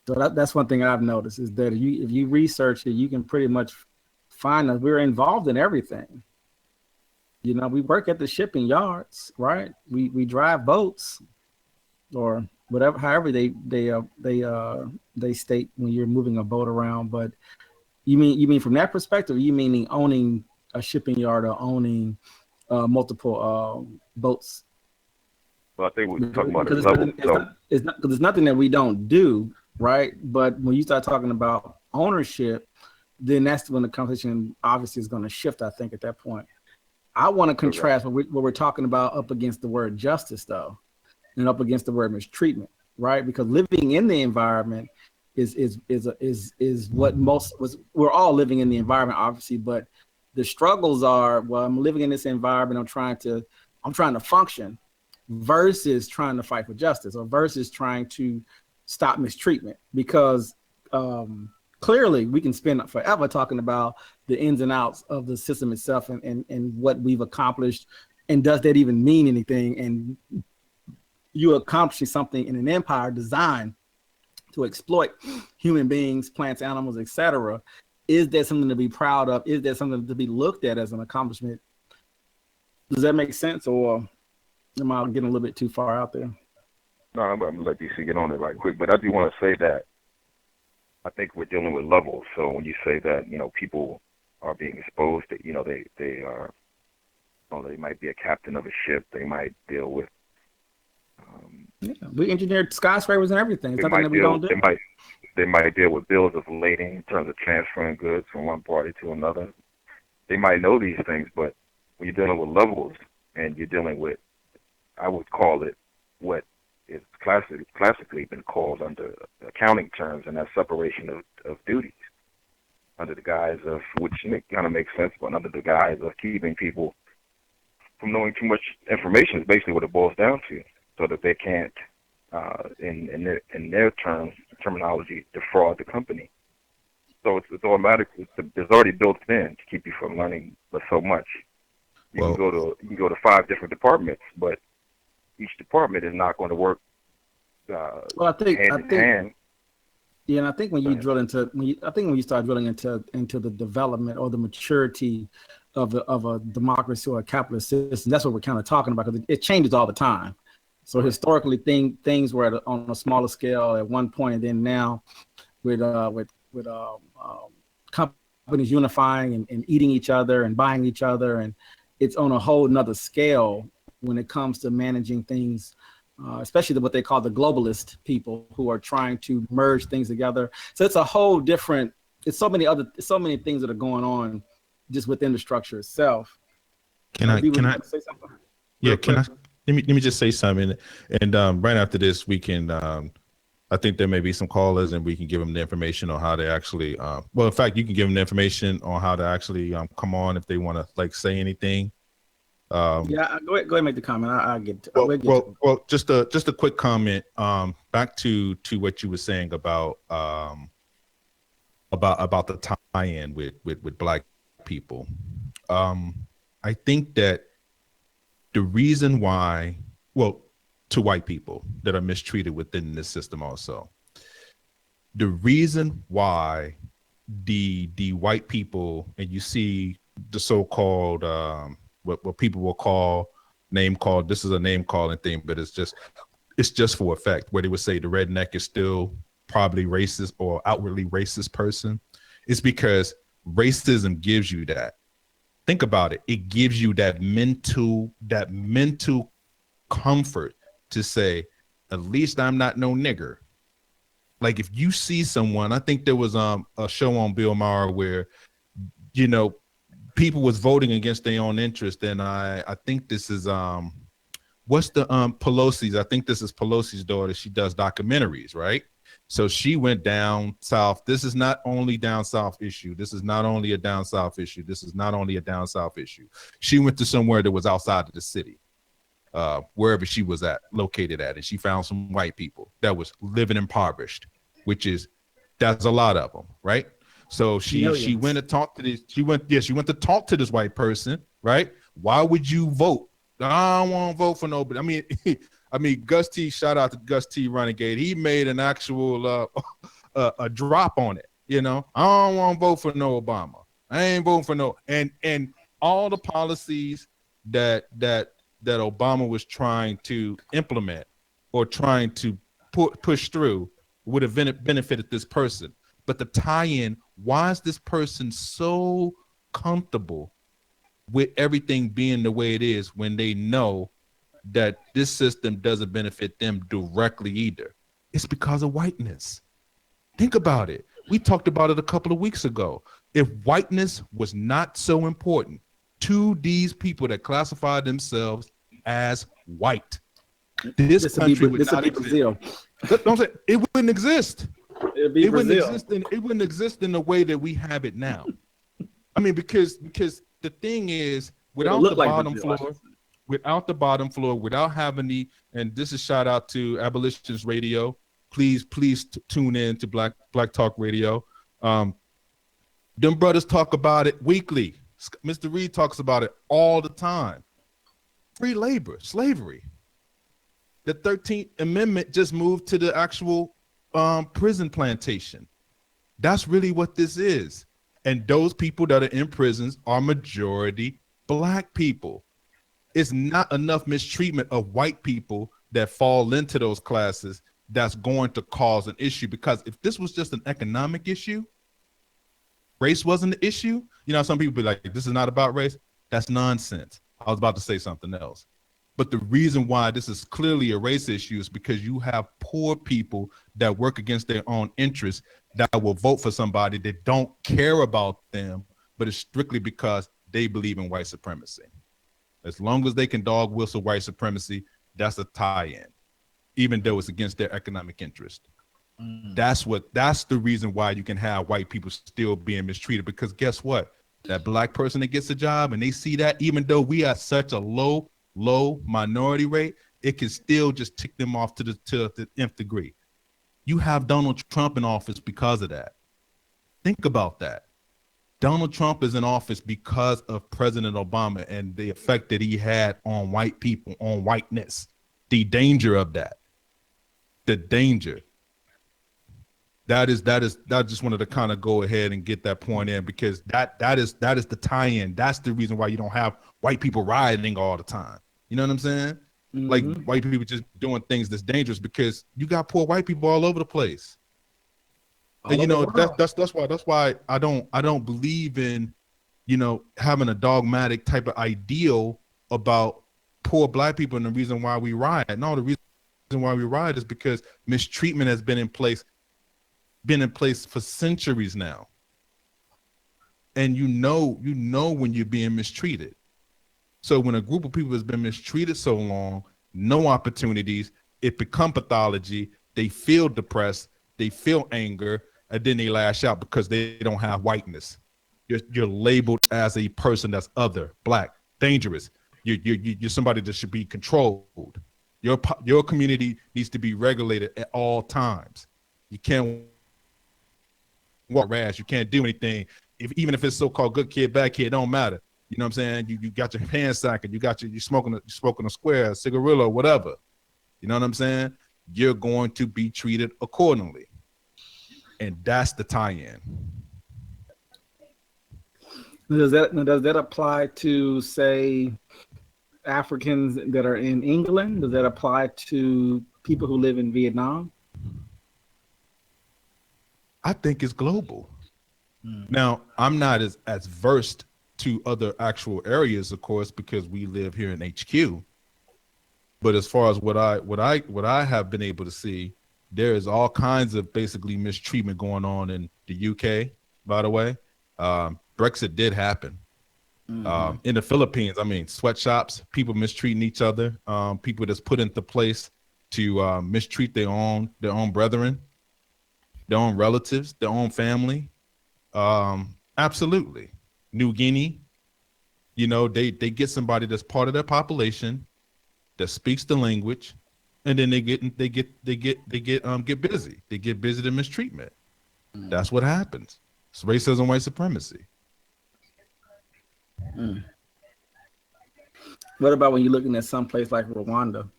So that's one thing I've noticed is that if you research it, you can pretty much find that we're involved in everything. You know, we work at the shipping yards, right? We drive boats, or whatever, however they state when you're moving a boat around. But you mean from that perspective, you meaning owning a shipping yard or owning multiple boats? Well, I think we're talking about the level. It's not because it's nothing that we don't do, right? But when you start talking about ownership, then that's when the conversation obviously is going to shift, I think, at that point. I want to contrast what we're talking about up against the word justice, though, and up against the word mistreatment, right? Because living in the environment is what we're all living in the environment, obviously, but the struggles are, well, I'm living in this environment, I'm trying to function, versus trying to fight for justice, or versus trying to stop mistreatment. Because clearly we can spend forever talking about the ins and outs of the system itself and what we've accomplished, and does that even mean anything? And you accomplishing something in an empire designed to exploit human beings, plants, animals, etc. Is there something to be proud of? Is there something to be looked at as an accomplishment? Does that make sense, or am I getting a little bit too far out there? No, I'm going to let DC get on it right quick, but I do want to say that I think we're dealing with levels. So when you say that, you know, people are being exposed, that, you know, they are, well, they might be a captain of a ship, they might deal with. We engineered skyscrapers and everything. It's something that we don't do. They might deal with bills of lading in terms of transferring goods from one party to another. They might know these things, but when you're dealing with levels and you're dealing with, I would call it what is classically been called under accounting terms, and that's separation of duties, under the guise of, which kind of makes sense, but under the guise of keeping people from knowing too much information is basically what it boils down to, so that they can't, in their terminology, defraud the company. So it's automatic. It's already built in to keep you from learning but so much. You can go to 5 different departments, but each department is not going to work hand in hand. Yeah, and I think when you start drilling into the development or the maturity of a democracy or a capitalist system, that's what we're kind of talking about, because it changes all the time. So historically, things were on a smaller scale at one point, and then now with companies unifying and eating each other and buying each other, and it's on a whole nother scale when it comes to managing things, especially what they call the globalist people who are trying to merge things together. So it's a whole different. It's so many things that are going on just within the structure itself. Can I say something? Yeah, can I? Let me just say something, and right after this, we can. I think there may be some callers, and we can give them the information on how to actually. Well, in fact, you can give them the information on how to actually come on if they want to say anything. Go ahead and make the comment. I'll get. Well, just a quick comment. Back to what you were saying about the tie-in with Black people. I think that the reason why, to white people that are mistreated within this system also, the reason why the white people, and you see the so-called what people will call this is a name calling thing, but it's just for effect, where they would say the redneck is still probably racist or outwardly racist person. It's because racism gives you that. Think about it. It gives you that mental comfort to say, at least I'm not no nigger. Like if you see someone, I think there was a show on Bill Maher where, people was voting against their own interest. And I think this is what's the Pelosi's? I think this is Pelosi's daughter. She does documentaries, right? So she went down south. This is not only down south issue. This is not only a down south issue. This is not only a down south issue. She went to somewhere that was outside of the city, wherever she was located at, and she found some white people that was living impoverished, that's a lot of them, right? So she Millions. went to talk to this. She went to talk to this white person, right? Why would you vote? I don't want to vote for nobody. I mean, Gus T. Shout out to Gus T. Renegade. He made an actual a drop on it. You know, I don't want to vote for no Obama. I ain't voting for no and all the policies that Obama was trying to implement or trying to push through would have benefited this person. But the tie-in, why is this person so comfortable with everything being the way it is when they know that this system doesn't benefit them directly either? It's because of whiteness. Think about it. We talked about it a couple of weeks ago. If whiteness was not so important to these people that classify themselves as white, this country would not exist. Brazil. Don't say it wouldn't exist. It wouldn't exist in the way that we have it now. I mean, because the thing is, without the bottom floor, without having the, and this is shout out to Abolitionist Radio. Please tune in to Black Talk Radio. Them brothers talk about it weekly. Mr. Reed talks about it all the time. Free labor, slavery. The 13th Amendment just moved to the actual prison plantation. That's really what this is. And those people that are in prisons are majority Black people. It's not enough mistreatment of white people that fall into those classes that's going to cause an issue. Because if this was just an economic issue, race wasn't the issue. You know, some people be like, this is not about race. That's nonsense. I was about to say something else. But the reason why this is clearly a race issue is because you have poor people that work against their own interests that will vote for somebody that don't care about them, but it's strictly because they believe in white supremacy. As long as they can dog whistle white supremacy, that's a tie-in, even though it's against their economic interest. That's the reason why you can have white people still being mistreated, because guess what? That Black person that gets a job and they see that, even though we are such a low minority rate, it can still just tick them off to the nth degree. You have Donald Trump in office because of that. Think about that. Donald Trump is in office because of President Obama and the effect that he had on white people, on whiteness, the danger of that, the danger. I just wanted to kind of go ahead and get that point in, because that is the tie-in. That's the reason why you don't have white people rioting all the time. You know what I'm saying? Mm-hmm. Like white people just doing things that's dangerous, because you got poor white people all over the place. And you know, that's why I don't believe in, you know, having a dogmatic type of ideal about poor Black people and the reason why we riot. No, the reason why we riot is because mistreatment has been in place for centuries now. And you know when you're being mistreated. So when a group of people has been mistreated so long, no opportunities, it become pathology, they feel depressed, they feel anger, and then they lash out because they don't have whiteness. You're labeled as a person that's other, Black, dangerous. You're somebody that should be controlled. Your community needs to be regulated at all times. You can't walk rash. You can't do anything. Even if it's so-called good kid, bad kid, it don't matter. You know what I'm saying? You got your hands sacking. You're smoking a square, a cigarillo, whatever. You know what I'm saying? You're going to be treated accordingly. And that's the tie-in. Does that apply to, say, Africans that are in England? Does that apply to people who live in Vietnam? I think it's global. Now, I'm not as versed to other actual areas, of course, because we live here in HQ. But as far as what I have been able to see, there is all kinds of basically mistreatment going on in the UK. By the way, Brexit did happen. In the Philippines, I mean, sweatshops, people mistreating each other, people that's put into place to mistreat their own brethren, their own relatives, their own family. Absolutely. New Guinea, you know, they get somebody that's part of their population that speaks the language, and then they get busy. They get busy to mistreatment. That's what happens. It's racism, white supremacy. What about when you're looking at some place like Rwanda?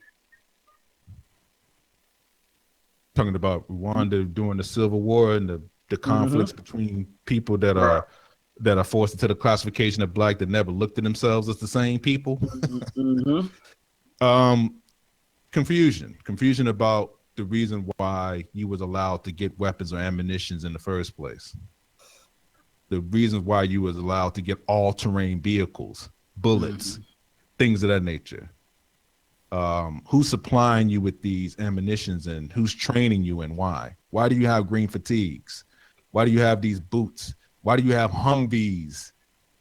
Talking about Rwanda during the Civil War and the conflicts between people that are forced into the classification of black that never looked at themselves as the same people. Confusion about the reason why you was allowed to get weapons or ammunitions in the first place. The reasons why you was allowed to get all-terrain vehicles, bullets, things of that nature. Who's supplying you with these ammunitions and who's training you and why? Why do you have green fatigues? Why do you have these boots? Why do you have Humvees?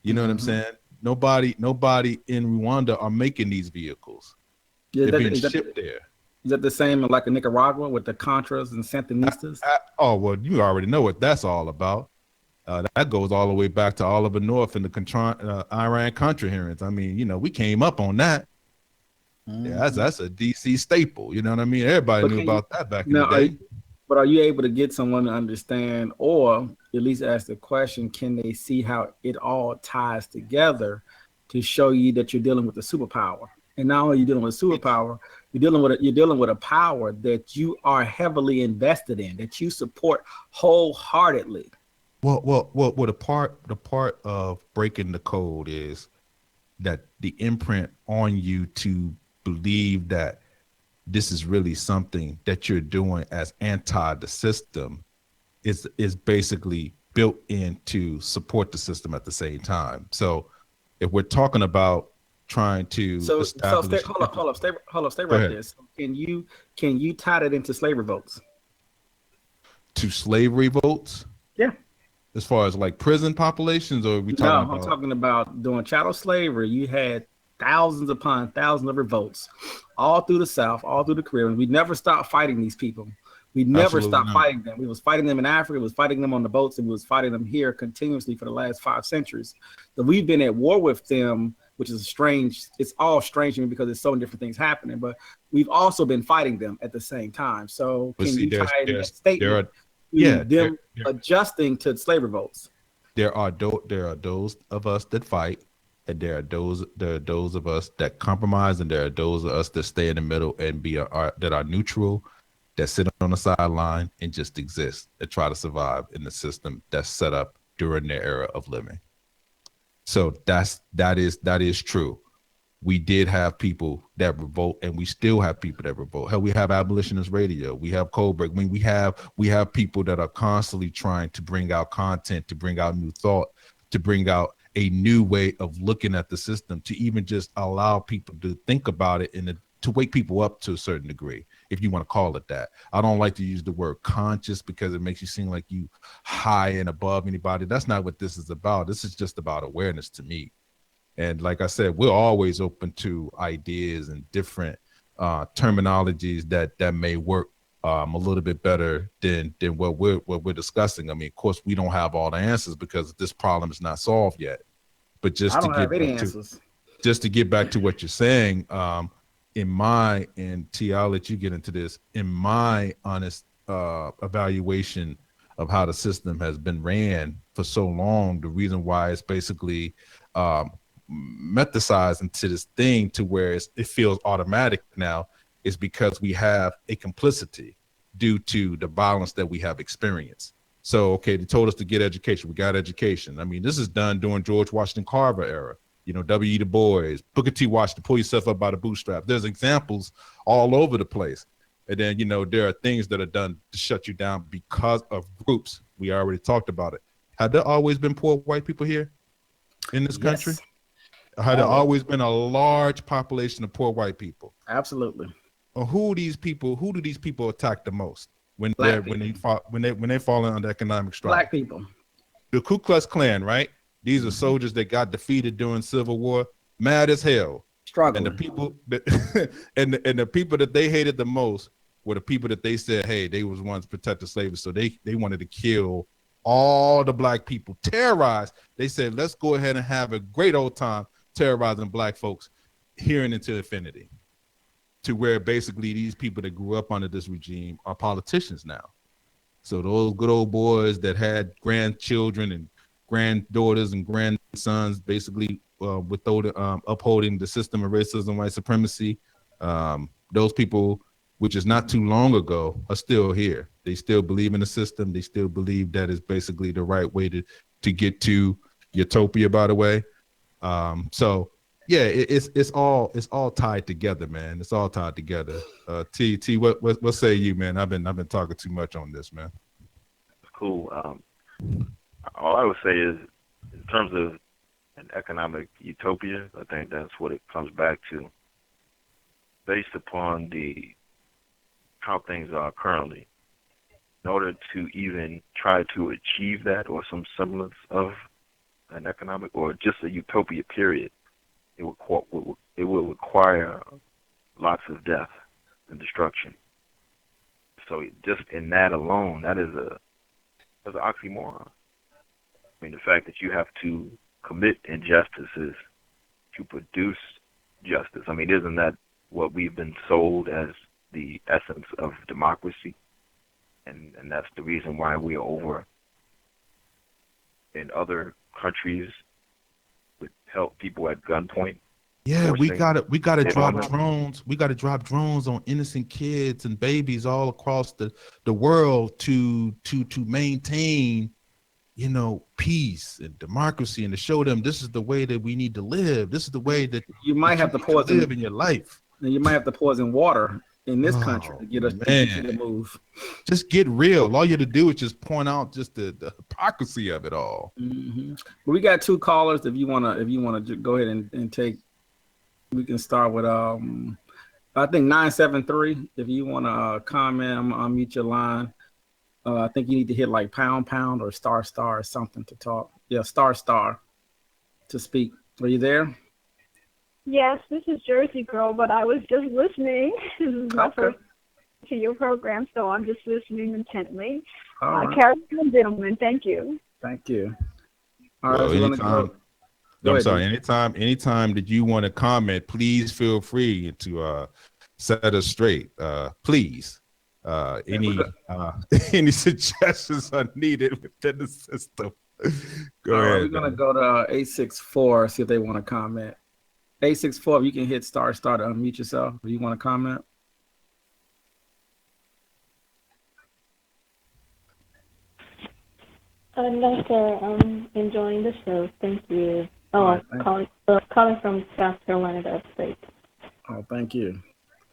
You know what I'm saying? Nobody in Rwanda are making these vehicles. Yeah, they're being shipped there. Is that the same like in Nicaragua with the Contras and Sandinistas? Oh, well, you already know what that's all about. That goes all the way back to Oliver North and the Iran-Contra hearings. I mean, you know, we came up on that. Yeah, that's a DC staple. You know what I mean? Everybody knew about that back in the day. But are you able to get someone to understand, or at least ask the question, can they see how it all ties together to show you that you're dealing with a superpower? And not only are you dealing with a superpower, you're dealing with a power that you are heavily invested in, that you support wholeheartedly. Well, the part of breaking the code is that the imprint on you to believe that this is really something that you're doing as anti the system is basically built in to support the system at the same time. So if we're talking about trying to establish, hold up, stay right there. So can you tie that into slavery votes? To slavery votes? Yeah. As far as like prison populations, or are we talking about? I'm talking about during chattel slavery. You had thousands upon thousands of revolts all through the South, all through the Caribbean. We never stopped fighting these people. We never stopped fighting them. We was fighting them in Africa. We was fighting them on the boats, and we was fighting them here continuously for the last 5 centuries. So we've been at war with them, which is strange. It's all strange to me because there's so many different things happening, but we've also been fighting them at the same time. So can you tie in that statement? Them adjusting to slavery votes. There are those of us that fight, and there are those of us that compromise, and there are those of us that stay in the middle and that are neutral, that sit on the sideline and just exist, that try to survive in the system that's set up during their era of living. So that is true. We did have people that revolt, and we still have people that revolt. Hell, we have abolitionist radio. We have code break. I mean, we have people that are constantly trying to bring out content, to bring out new thought, to bring out a new way of looking at the system, to even just allow people to think about it and to wake people up to a certain degree, if you want to call it that. I don't like to use the word conscious because it makes you seem like you high and above anybody. That's not what this is about. This is just about awareness to me. And like I said, we're always open to ideas and different terminologies that may work a little bit better than what we're discussing. I mean, of course, we don't have all the answers because this problem is not solved yet. But just to get back to what you're saying, and T, I'll let you get into this. In my honest evaluation of how the system has been ran for so long, the reason why it's basically methodized into this thing to where it feels automatic now is because we have a complicity due to the violence that we have experienced. So, okay, they told us to get education. We got education. I mean, this is done during George Washington Carver era. You know, W.E. Du Bois, Booker T. Washington, pull yourself up by the bootstrap. There's examples all over the place. And then, you know, there are things that are done to shut you down because of groups. We already talked about it. Have there always been poor white people here in this country? Had there always been a large population of poor white people? Absolutely. Or who do these people attack the most when they fall under economic strife? Black people. The Ku Klux Klan, right? These are soldiers that got defeated during Civil War, mad as hell. Struggling. And the people that and the people that they hated the most were the people that they said, hey, they was ones protecting slavery. So they wanted to kill all the black people, terrorize. They said, let's go ahead and have a great old time terrorizing black folks here and into infinity, to where basically these people that grew up under this regime are politicians now. So those good old boys that had grandchildren and granddaughters and grandsons, basically upholding the system of racism, white supremacy, those people, which is not too long ago, are still here. They still believe in the system. They still believe that is basically the right way to get to Utopia, by the way. So yeah, it's all tied together, man. It's all tied together. T, what say you, man? I've been talking too much on this, man. Cool. All I would say is, in terms of an economic utopia, I think that's what it comes back to. Based upon how things are currently, in order to even try to achieve that or some semblance of an economic or just a utopia period, it will require lots of death and destruction. So just in that alone, that's an oxymoron. I mean, the fact that you have to commit injustices to produce justice. I mean, isn't that what we've been sold as the essence of democracy? And that's the reason why we are over in other countries with help people at gunpoint. Yeah, we gotta drop drones. We gotta drop drones on innocent kids and babies all across the world to maintain, peace and democracy, and to show them this is the way that we need to live. This is the way that you might have to live in your life. You might have to poison water in this country to get us to move. Just get real. All you have to do is just point out just the hypocrisy of it all. Mm-hmm. We got two callers. If you wanna go ahead and take, we can start with I think 973. If you wanna comment, I'll mute your line. I think you need to hit like pound or star or something to talk. Yeah, star to speak. Are you there? Yes, this is Jersey Girl, but I was just listening. This is my first to your program, so I'm just listening intently. Carry on, gentlemen. Thank you. Thank you. All right, anytime that you want to comment, please feel free to set us straight. Please. Any suggestions are needed within the system. Go ahead. We're gonna go to 864, see if they want to comment. 864, you can hit star to unmute yourself if you want to comment. No, sir. I'm enjoying the show. Thank you. Right, calling from South Carolina, the upstate. Oh, thank you.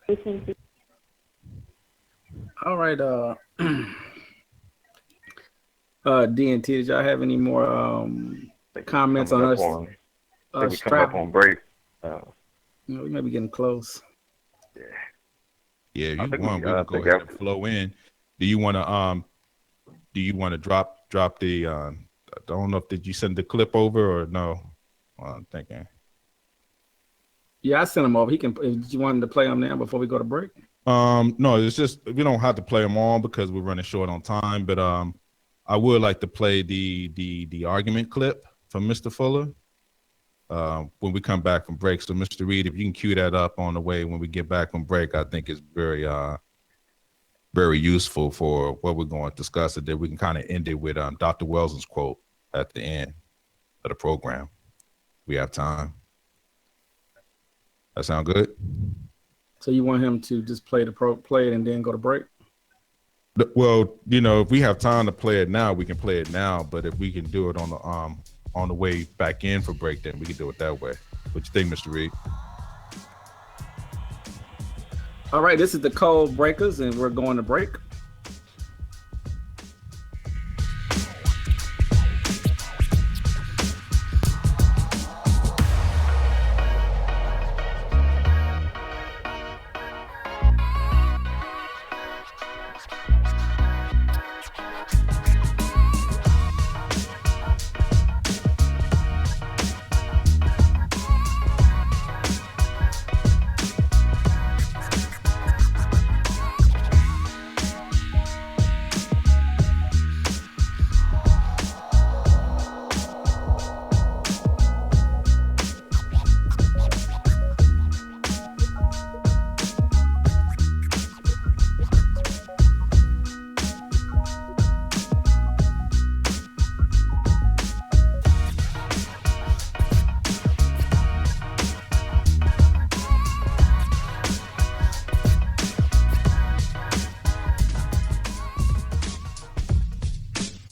Listening to. All right. DNT, did y'all have any more comments on us? I think we come up on break. We may be getting close. Yeah, you want, we can go ahead and flow in. Do you want to drop the I don't know if did you send the clip over or no? I'm thinking. Yeah, I sent him over. He can. If you wanted to play him now before we go to break. No, it's just we don't have to play them all because we're running short on time. But I would like to play the argument clip from Mr. Fuller when we come back from break. So, Mr. Reed, if you can cue that up on the way when we get back from break, I think it's very very useful for what we're going to discuss. And then we can kind of end it with Dr. Wells's quote at the end of the program. We have time. That sound good? So you want him to just play it and then go to break? Well, if we have time to play it now, we can play it now. But if we can do it on the way back in for break, then we can do it that way. What you think, Mr. Reed? All right, this is the Code Breakers, and we're going to break.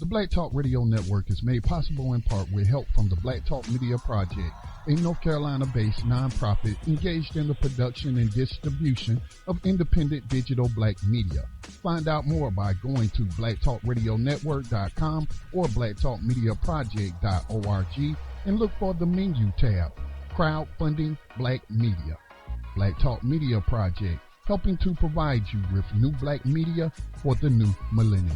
Black Talk Radio Network is made possible in part with help from the Black Talk Media Project, a North Carolina-based nonprofit engaged in the production and distribution of independent digital black media. Find out more by going to blacktalkradionetwork.com or blacktalkmediaproject.org and look for the menu tab, Crowdfunding Black Media. Black Talk Media Project, helping to provide you with new black media for the new millennium.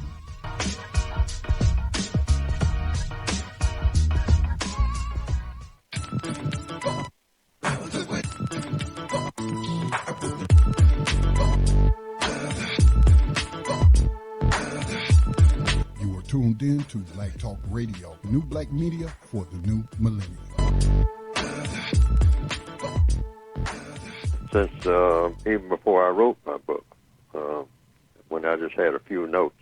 You are tuned in to Black Talk Radio, new black media for the new millennium. Since even before I wrote my book, when I just had a few notes,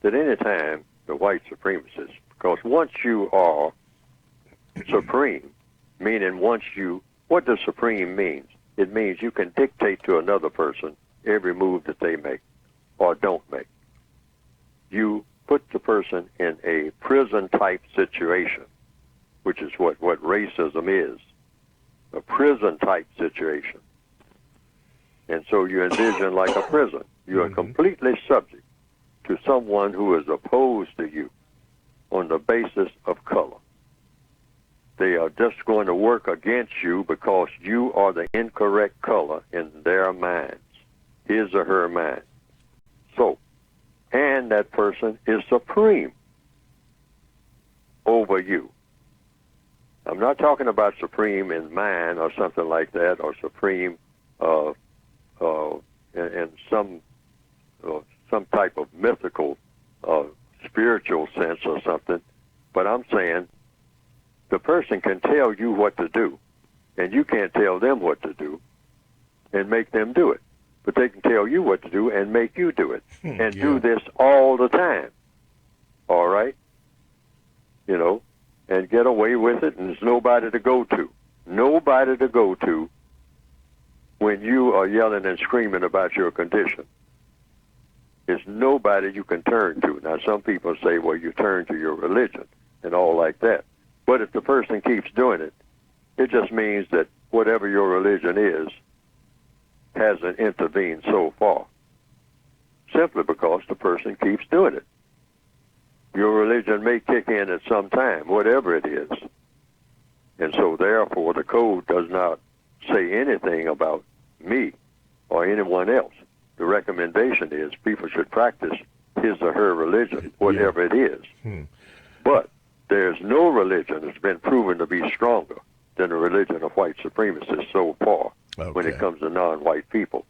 that any time the white supremacists, because once you are supreme, meaning what does supreme mean? It means you can dictate to another person every move that they make or don't make. You put the person in a prison-type situation, which is what racism is, a prison-type situation. And so you envision like a prison. You are completely subject to someone who is opposed to you on the basis of color. They are just going to work against you because you are the incorrect color in their minds, his or her mind. So, and that person is supreme over you. I'm not talking about supreme in mind or something like that, or supreme in some type of mythical, spiritual sense or something. But I'm saying the person can tell you what to do, and you can't tell them what to do and make them do it. But they can tell you what to do and make you do it, and do this all the time. All right? You know, and get away with it, and there's nobody to go to. Nobody to go to when you are yelling and screaming about your condition. There's nobody you can turn to. Now, some people say, well, you turn to your religion and all like that. But if the person keeps doing it, it just means that whatever your religion is hasn't intervened so far, simply because the person keeps doing it. Your religion may kick in at some time, whatever it is. And so, therefore, the code does not say anything about me or anyone else. The recommendation is people should practice his or her religion, whatever it is. But there's no religion that's been proven to be stronger than the religion of white supremacists so far when it comes to non-white people.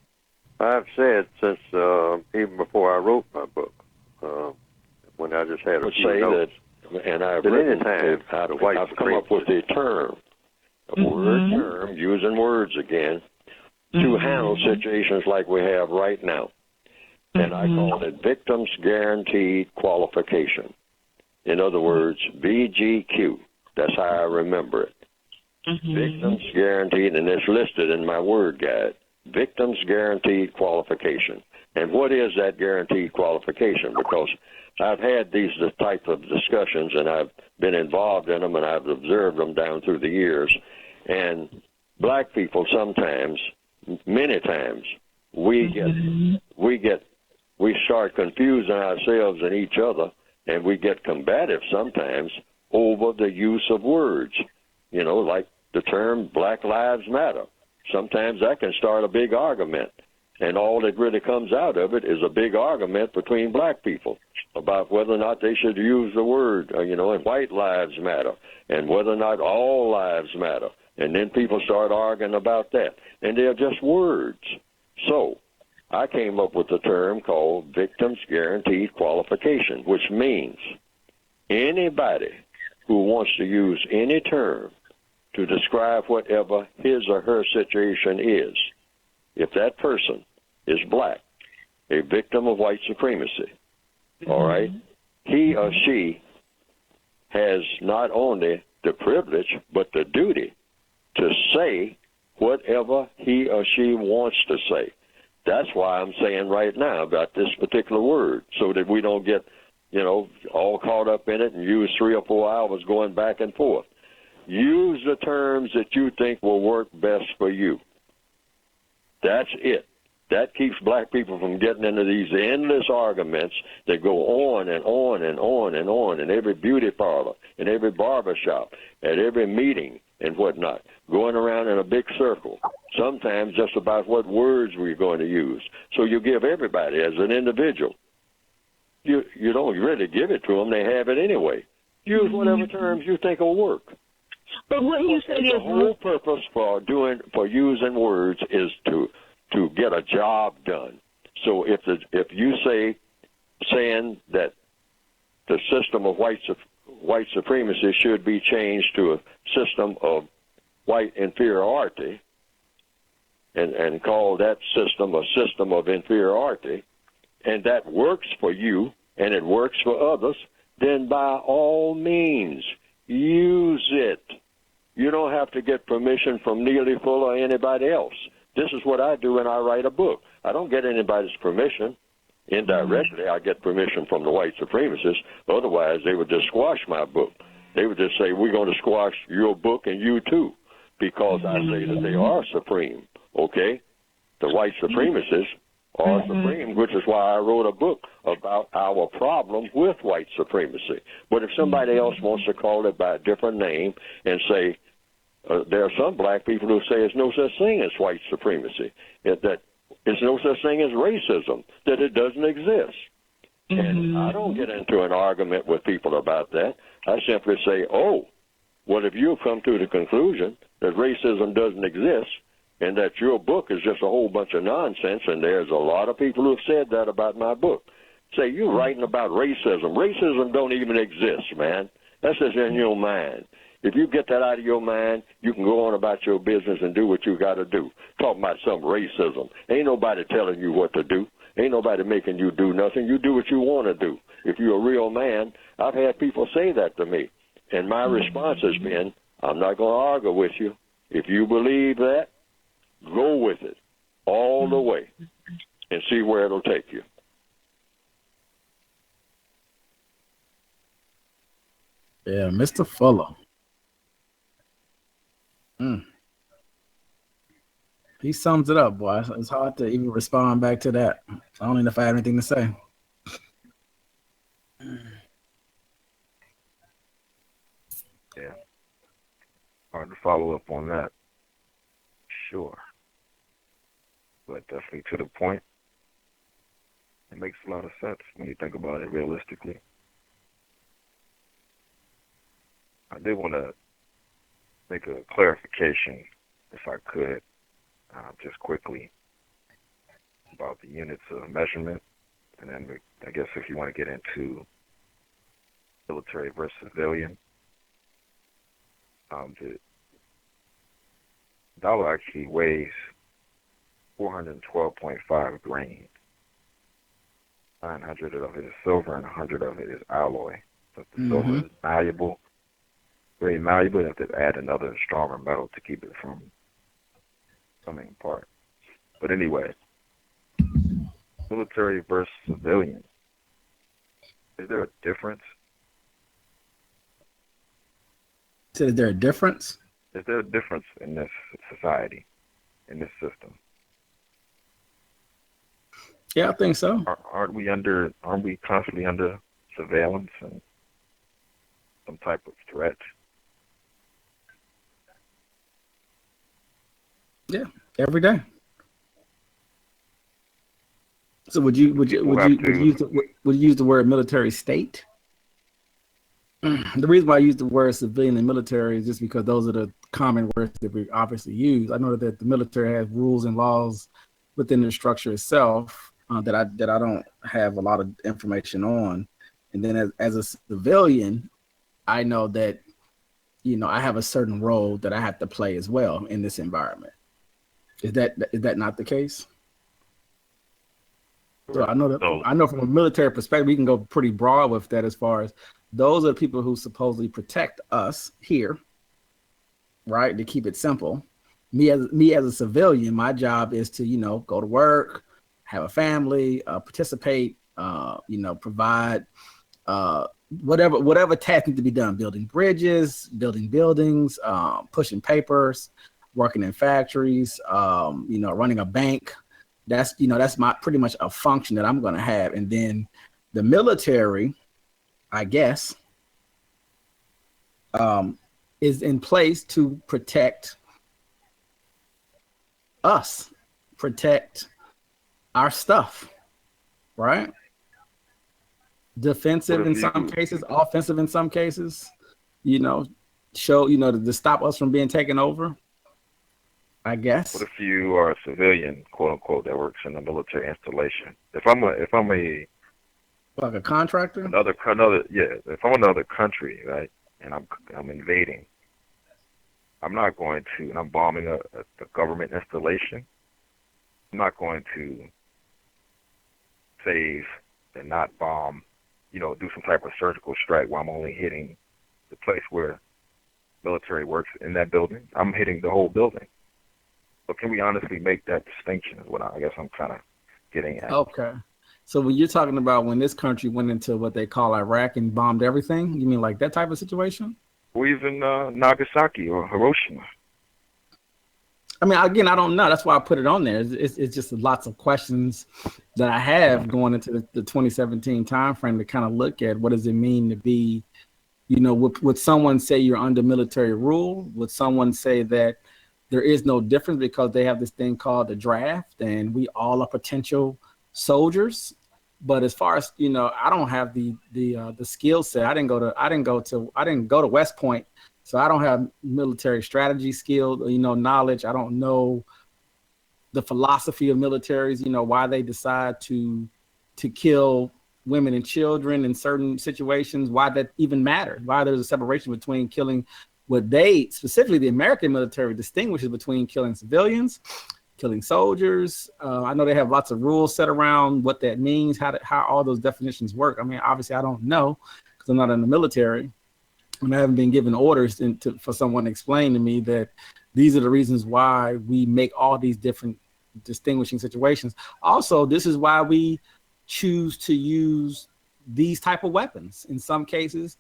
I've said since even before I wrote my book, when I just had a few notes, and I've written I've come up with a term, a word term, using words again, to handle situations like we have right now. And I call it Victims Guaranteed Qualification. In other words, VGQ. That's how I remember it. Victims Guaranteed, and it's listed in my word guide. Victims Guaranteed Qualification. And what is that guaranteed qualification? Because I've had these type of discussions, and I've been involved in them, and I've observed them down through the years. And black people sometimes, many times, we start confusing ourselves and each other, and we get combative sometimes over the use of words. You know, like the term Black Lives Matter. Sometimes that can start a big argument, and all that really comes out of it is a big argument between black people about whether or not they should use the word, and white lives matter, and whether or not all lives matter. And then people start arguing about that, and they're just words. So I came up with a term called Victims Guaranteed Qualification, which means anybody who wants to use any term to describe whatever his or her situation is, if that person is black, a victim of white supremacy, all right, he or she has not only the privilege but the duty to say whatever he or she wants to say. That's why I'm saying right now about this particular word, so that we don't get all caught up in it and use 3 or 4 hours going back and forth. Use the terms that you think will work best for you. That's it. That keeps black people from getting into these endless arguments that go on and on and on and on in every beauty parlor, in every barber shop, at every meeting and whatnot, going around in a big circle, sometimes just about what words we're going to use. So you give everybody as an individual. You don't really give it to them. They have it anyway. Use whatever terms you think will work. But what you say is the whole purpose for using words is to get a job done. So if you saying that the system of white supremacy should be changed to a system of white inferiority, and call that system a system of inferiority, and that works for you and it works for others, then by all means use it. You don't have to get permission from Neely Fuller or anybody else. This is what I do when I write a book. I don't get anybody's permission. Indirectly, I get permission from the white supremacists. Otherwise, they would just squash my book. They would just say, we're going to squash your book and you too, because I say that they are supreme, okay? The white supremacists are supreme, which is why I wrote a book about our problem with white supremacy. But if somebody else wants to call it by a different name and say, there are some black people who say there's no such thing as white supremacy, that there's no such thing as racism, that it doesn't exist. And I don't get into an argument with people about that. I simply say, well, if you've come to the conclusion that racism doesn't exist and that your book is just a whole bunch of nonsense, and there's a lot of people who have said that about my book, say, you're writing about racism. Racism don't even exist, man. That's just in your mind. If you get that out of your mind, you can go on about your business and do what you got to do. Talking about some racism. Ain't nobody telling you what to do. Ain't nobody making you do nothing. You do what you want to do. If you're a real man, I've had people say that to me. And my response has been, I'm not going to argue with you. If you believe that, go with it all the way and see where it'll take you. Yeah, Mr. Fuller. He sums it up, boy. It's hard to even respond back to that. I don't even know if I have anything to say. Yeah. Hard to follow up on that. Sure. But definitely to the point. It makes a lot of sense when you think about it realistically. I did want to make a clarification, if I could, just quickly, about the units of measurement. And then I guess if you want to get into military versus civilian, the dollar actually weighs 412.5 grains. 900 of it is silver and 100 of it is alloy. So the silver is malleable, very malleable. You have to add another stronger metal to keep it from coming apart. But anyway, military versus civilian. Is there a difference? So is there a difference? Is there a difference in this society, in this system? Yeah, I think so. Aren't we constantly under surveillance and some type of threat? Yeah, every day. So would you use the word military state? The reason why I use the word civilian and military is just because those are the common words that we obviously use. I know that the military has rules and laws within the structure itself that I don't have a lot of information on. And then as a civilian, I know that, I have a certain role that I have to play as well in this environment. Is that not the case? So I know from a military perspective, we can go pretty broad with that as far as those are the people who supposedly protect us here, right? To keep it simple. Me as a civilian, my job is to, go to work, have a family, participate, provide, whatever task needs to be done, building bridges, building buildings, pushing papers, working in factories, running a bank. That's my pretty much a function that I'm going to have. And then the military, I guess, is in place to protect us, protect our stuff, right? Defensive in some cases, offensive in some cases, show, to stop us from being taken over, I guess. What if you are a civilian, quote unquote, that works in a military installation? If I'm a like a contractor? If I'm another country, right, and I'm invading, I'm not going to, and I'm bombing a government installation, I'm not going to save and not bomb, do some type of surgical strike while I'm only hitting the place where military works in that building. I'm hitting the whole building. So can we honestly make that distinction is what I guess I'm kind of getting at. Okay. So when you're talking about when this country went into what they call Iraq and bombed everything, you mean like that type of situation? Or even Nagasaki or Hiroshima. I mean, again, I don't know. That's why I put it on there. It's just lots of questions that I have going into the 2017 timeframe to kind of look at what does it mean to be, would someone say you're under military rule? Would someone say that there is no difference because they have this thing called the draft and we all are potential soldiers? But as far as, I don't have the skill set. I didn't go to West Point. So I don't have military strategy skill, knowledge. I don't know the philosophy of militaries, why they decide to kill women and children in certain situations, why that even matters, why there's a separation between killing what they, specifically the American military, distinguishes between killing civilians, killing soldiers. I know they have lots of rules set around what that means, how all those definitions work. I mean, obviously I don't know because I'm not in the military. And I haven't been given orders for someone to explain to me that these are the reasons why we make all these different distinguishing situations. Also, this is why we choose to use these type of weapons. In some cases,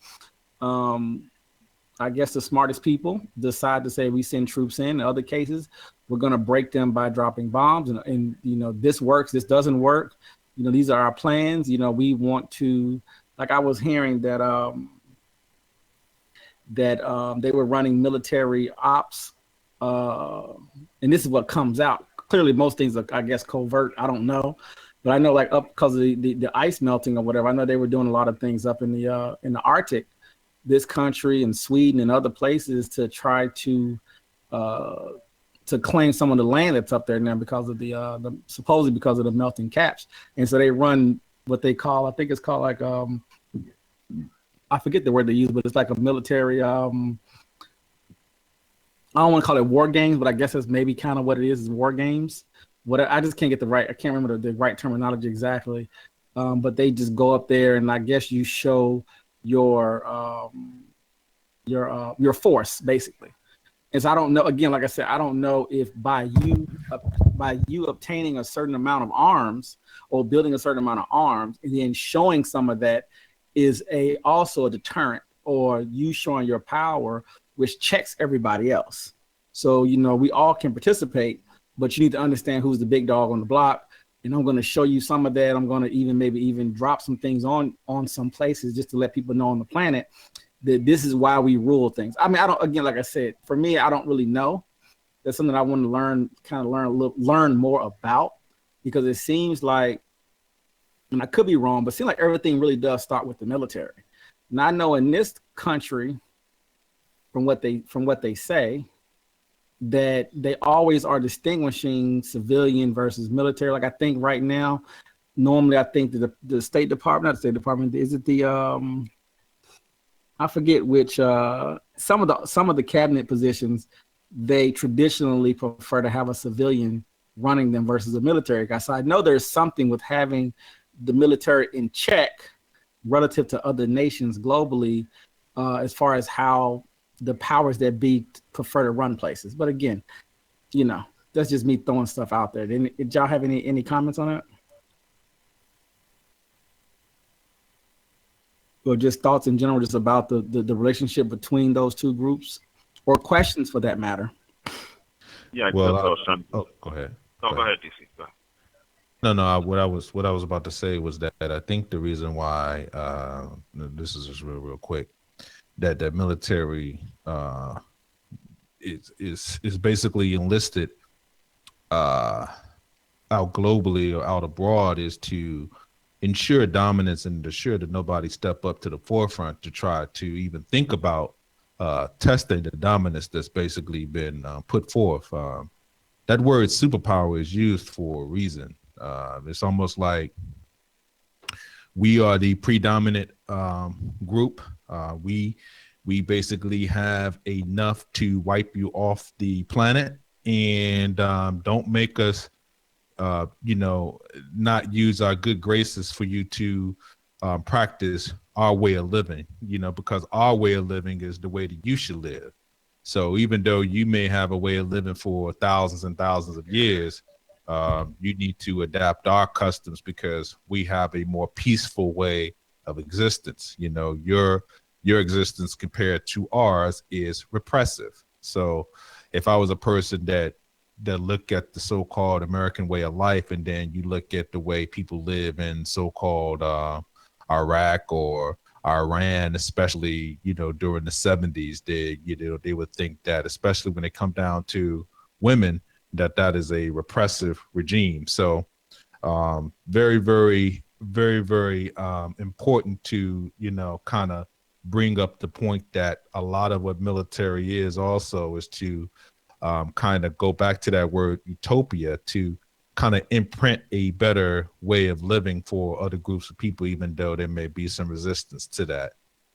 I guess the smartest people decide to say we send troops in. In other cases, we're going to break them by dropping bombs. And this works, this doesn't work. These are our plans. We want to, like I was hearing that they were running military ops, and this is what comes out. Clearly, most things are, I guess, covert. I don't know, but I know like up because of the ice melting or whatever. I know they were doing a lot of things up in the Arctic, this country and Sweden and other places to try to claim some of the land that's up there now because of the supposedly because of the melting caps. And so they run what they call, I think it's called like I forget the word they use, but it's like a military, I don't want to call it war games, but I guess that's maybe kind of what it is war games. I just can't get I can't remember the right terminology exactly. But they just go up there and I guess you show your force basically. And so I don't know, again, like I said, I don't know if by you obtaining a certain amount of arms or building a certain amount of arms and then showing some of that is also a deterrent, or you showing your power, which checks everybody else. So, we all can participate, but you need to understand who's the big dog on the block. And I'm going to show you some of that. I'm going to maybe drop some things on some places just to let people know on the planet that this is why we rule things. I mean, again, like I said, for me, I don't really know. That's something I want to learn more about, because it seems like, and I could be wrong, but it seems like everything really does start with the military. And I know in this country, from what they say, that they always are distinguishing civilian versus military. Like I think right now, normally I think that the State Department, not the State Department, is it the I forget which some of the cabinet positions, they traditionally prefer to have a civilian running them versus a military guy. So I know there's something with having the military in check relative to other nations globally, as far as how the powers that be prefer to run places. But again, that's just me throwing stuff out there. Did y'all have any comments on that? or just thoughts in general, just about the relationship between those two groups, or questions for that matter? Yeah, Well, go ahead. No, go ahead, DC. Go ahead. No. What I was about to say was that I think the reason why this is just real quick, that the military is basically enlisted out globally or out abroad is to ensure dominance and ensure that nobody step up to the forefront to try to even think about testing the dominance that's basically been put forth. That word superpower is used for a reason. It's almost like we are the predominant group. We basically have enough to wipe you off the planet, and don't make us, not use our good graces for you to practice our way of living, because our way of living is the way that you should live. So even though you may have a way of living for thousands and thousands of years, you need to adapt our customs because we have a more peaceful way of existence. Your existence compared to ours is repressive. So if I was a person that look at the so-called American way of life, and then you look at the way people live in so-called Iraq or Iran, especially, during the 70s, they would think that, especially when they come down to women, that is a repressive regime. So very, very, very, very important to, kind of bring up the point that a lot of what military is also is to kind of go back to that word utopia, to kind of imprint a better way of living for other groups of people, even though there may be some resistance to that.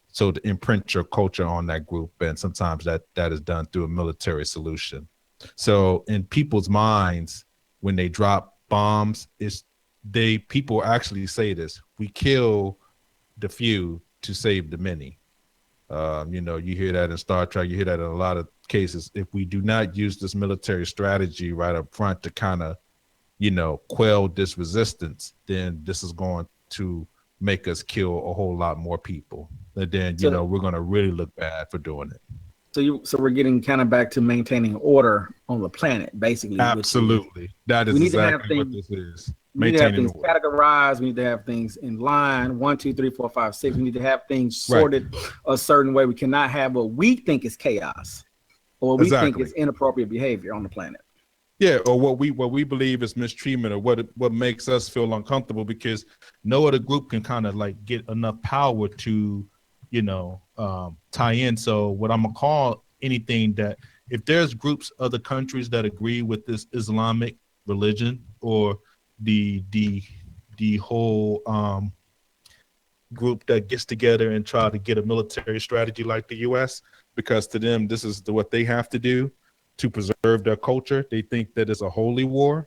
So to imprint your culture on that group, and sometimes that is done through a military solution. So in people's minds, when they drop bombs, people actually say this: we kill the few to save the many. You hear that in Star Trek, you hear that in a lot of cases. If we do not use this military strategy right up front to kind of, quell this resistance, then this is going to make us kill a whole lot more people. And then, we're going to really look bad for doing it. So we're getting kind of back to maintaining order on the planet, basically. Absolutely. That is exactly what this is. We need to have things categorized. We need to have things in line. 1, 2, 3, 4, 5, 6. We need to have things sorted a certain way. We cannot have what we think is chaos, or what we think is inappropriate behavior on the planet. Yeah, or what we believe is mistreatment, or what makes us feel uncomfortable, because no other group can kind of like get enough power to, tie in. So what I'm gonna call anything that, if there's groups, other countries that agree with this Islamic religion, or the whole group that gets together and try to get a military strategy like the U.S., because to them this is what they have to do to preserve their culture. They think that it's a holy war.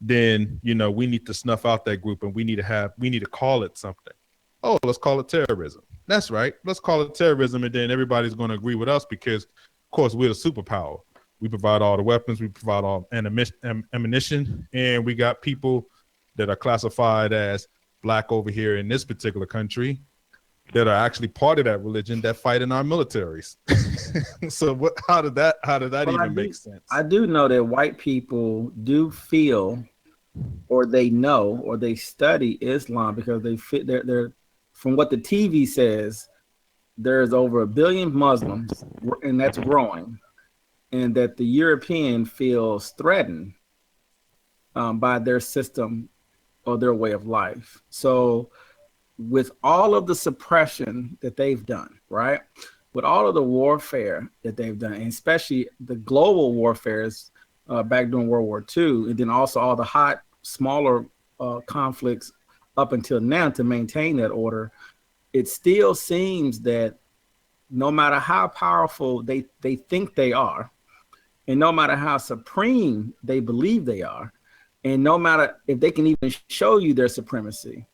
Then we need to snuff out that group, and we need to call it something. Oh, let's call it terrorism. That's right. Let's call it terrorism, and then everybody's going to agree with us because, of course, we're the superpower. We provide all the weapons, we provide all ammunition, and we got people that are classified as black over here in this particular country that are actually part of that religion that fight in our militaries. So how did that even make sense? I do know that white people do feel, or they know, or they study Islam because they fit they're from what the TV says, there's over 1 billion Muslims, and that's growing. And that the European feels threatened by their system or their way of life. So with all of the suppression that they've done, right? With all of the warfare that they've done, and especially the global warfares back during World War II, and then also all the smaller conflicts up until now to maintain that order, it still seems that no matter how powerful they think they are, and no matter how supreme they believe they are, and no matter if they can even show you their supremacy,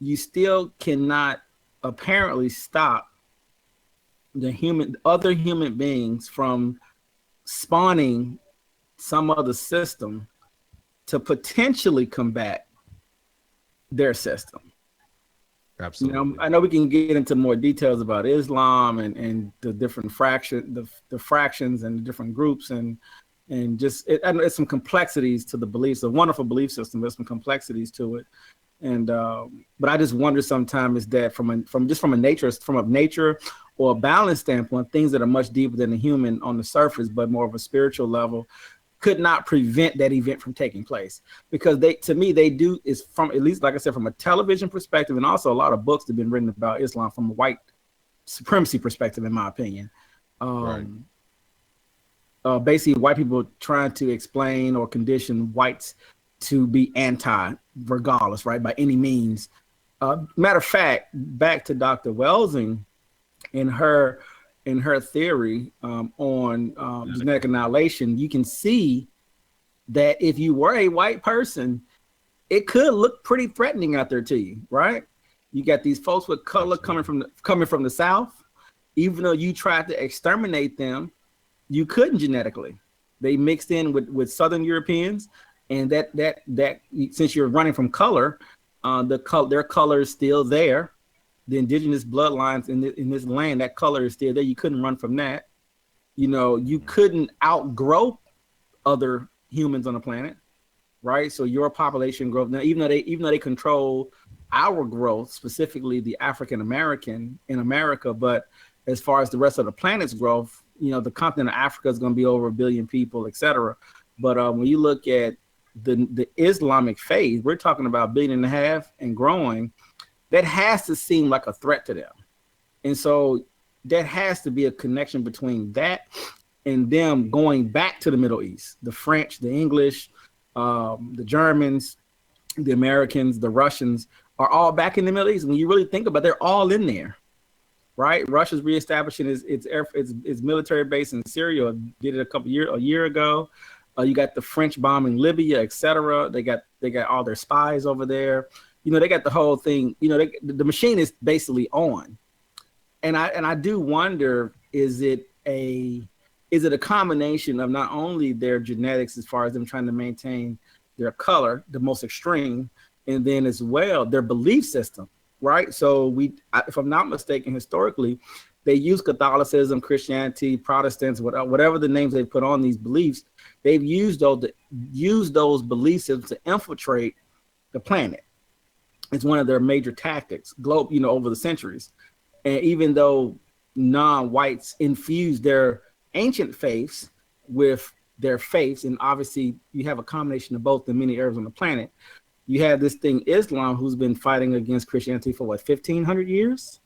you still cannot apparently stop other human beings from spawning some other system to potentially combat their system. Absolutely. I know we can get into more details about Islam and the different the fractions and the different groups and just I know it's some complexities to the beliefs. A wonderful belief system. There's some complexities to it, and but I just wonder sometimes is that from a nature or a balance standpoint, things that are much deeper than the human on the surface, but more of a spiritual level, could not prevent that event from taking place, because they do is from, at least like I said, from a television perspective, and also a lot of books that have been written about Islam from a white supremacy perspective, in my opinion. Right. Basically white people trying to explain or condition whites to be anti regardless, right, by any means. Matter of fact, back to Dr. Welsing in her theory on genetic annihilation, you can see that if you were a white person, it could look pretty threatening out there to you, right? You got these folks with color coming from the South. Even though you tried to exterminate them, you couldn't genetically. They mixed in with Southern Europeans, and that since you're running from color, their color is still there. The indigenous bloodlines in this land, that color is still there. You couldn't run from that. You couldn't outgrow other humans on the planet, right? So your population growth now, even though they control our growth, specifically the African American in America, but as far as the rest of the planet's growth, the continent of Africa is going to be over 1 billion people, et cetera. But when you look at the Islamic faith, we're talking about 1.5 billion and growing. That has to seem like a threat to them. And so that has to be a connection between that and them going back to the Middle East. The French, the English, the Germans, the Americans, the Russians are all back in the Middle East. When you really think about it, they're all in there, right? Russia's reestablishing its military base in Syria, did it a year ago. You got the French bombing Libya, et cetera. They got all their spies over there. They got the whole thing. The machine is basically on, and I do wonder, is it a combination of not only their genetics as far as them trying to maintain their color, the most extreme, and then as well their belief system, right? So if I'm not mistaken, historically, they use Catholicism, Christianity, Protestants, whatever the names they put on these beliefs. They've used those belief systems to infiltrate the planet. It's one of their major tactics, over the centuries. And even though non-whites infuse their ancient faiths with their faiths, and obviously you have a combination of both in many areas on the planet, you have this thing, Islam, who's been fighting against Christianity for 1,500 years?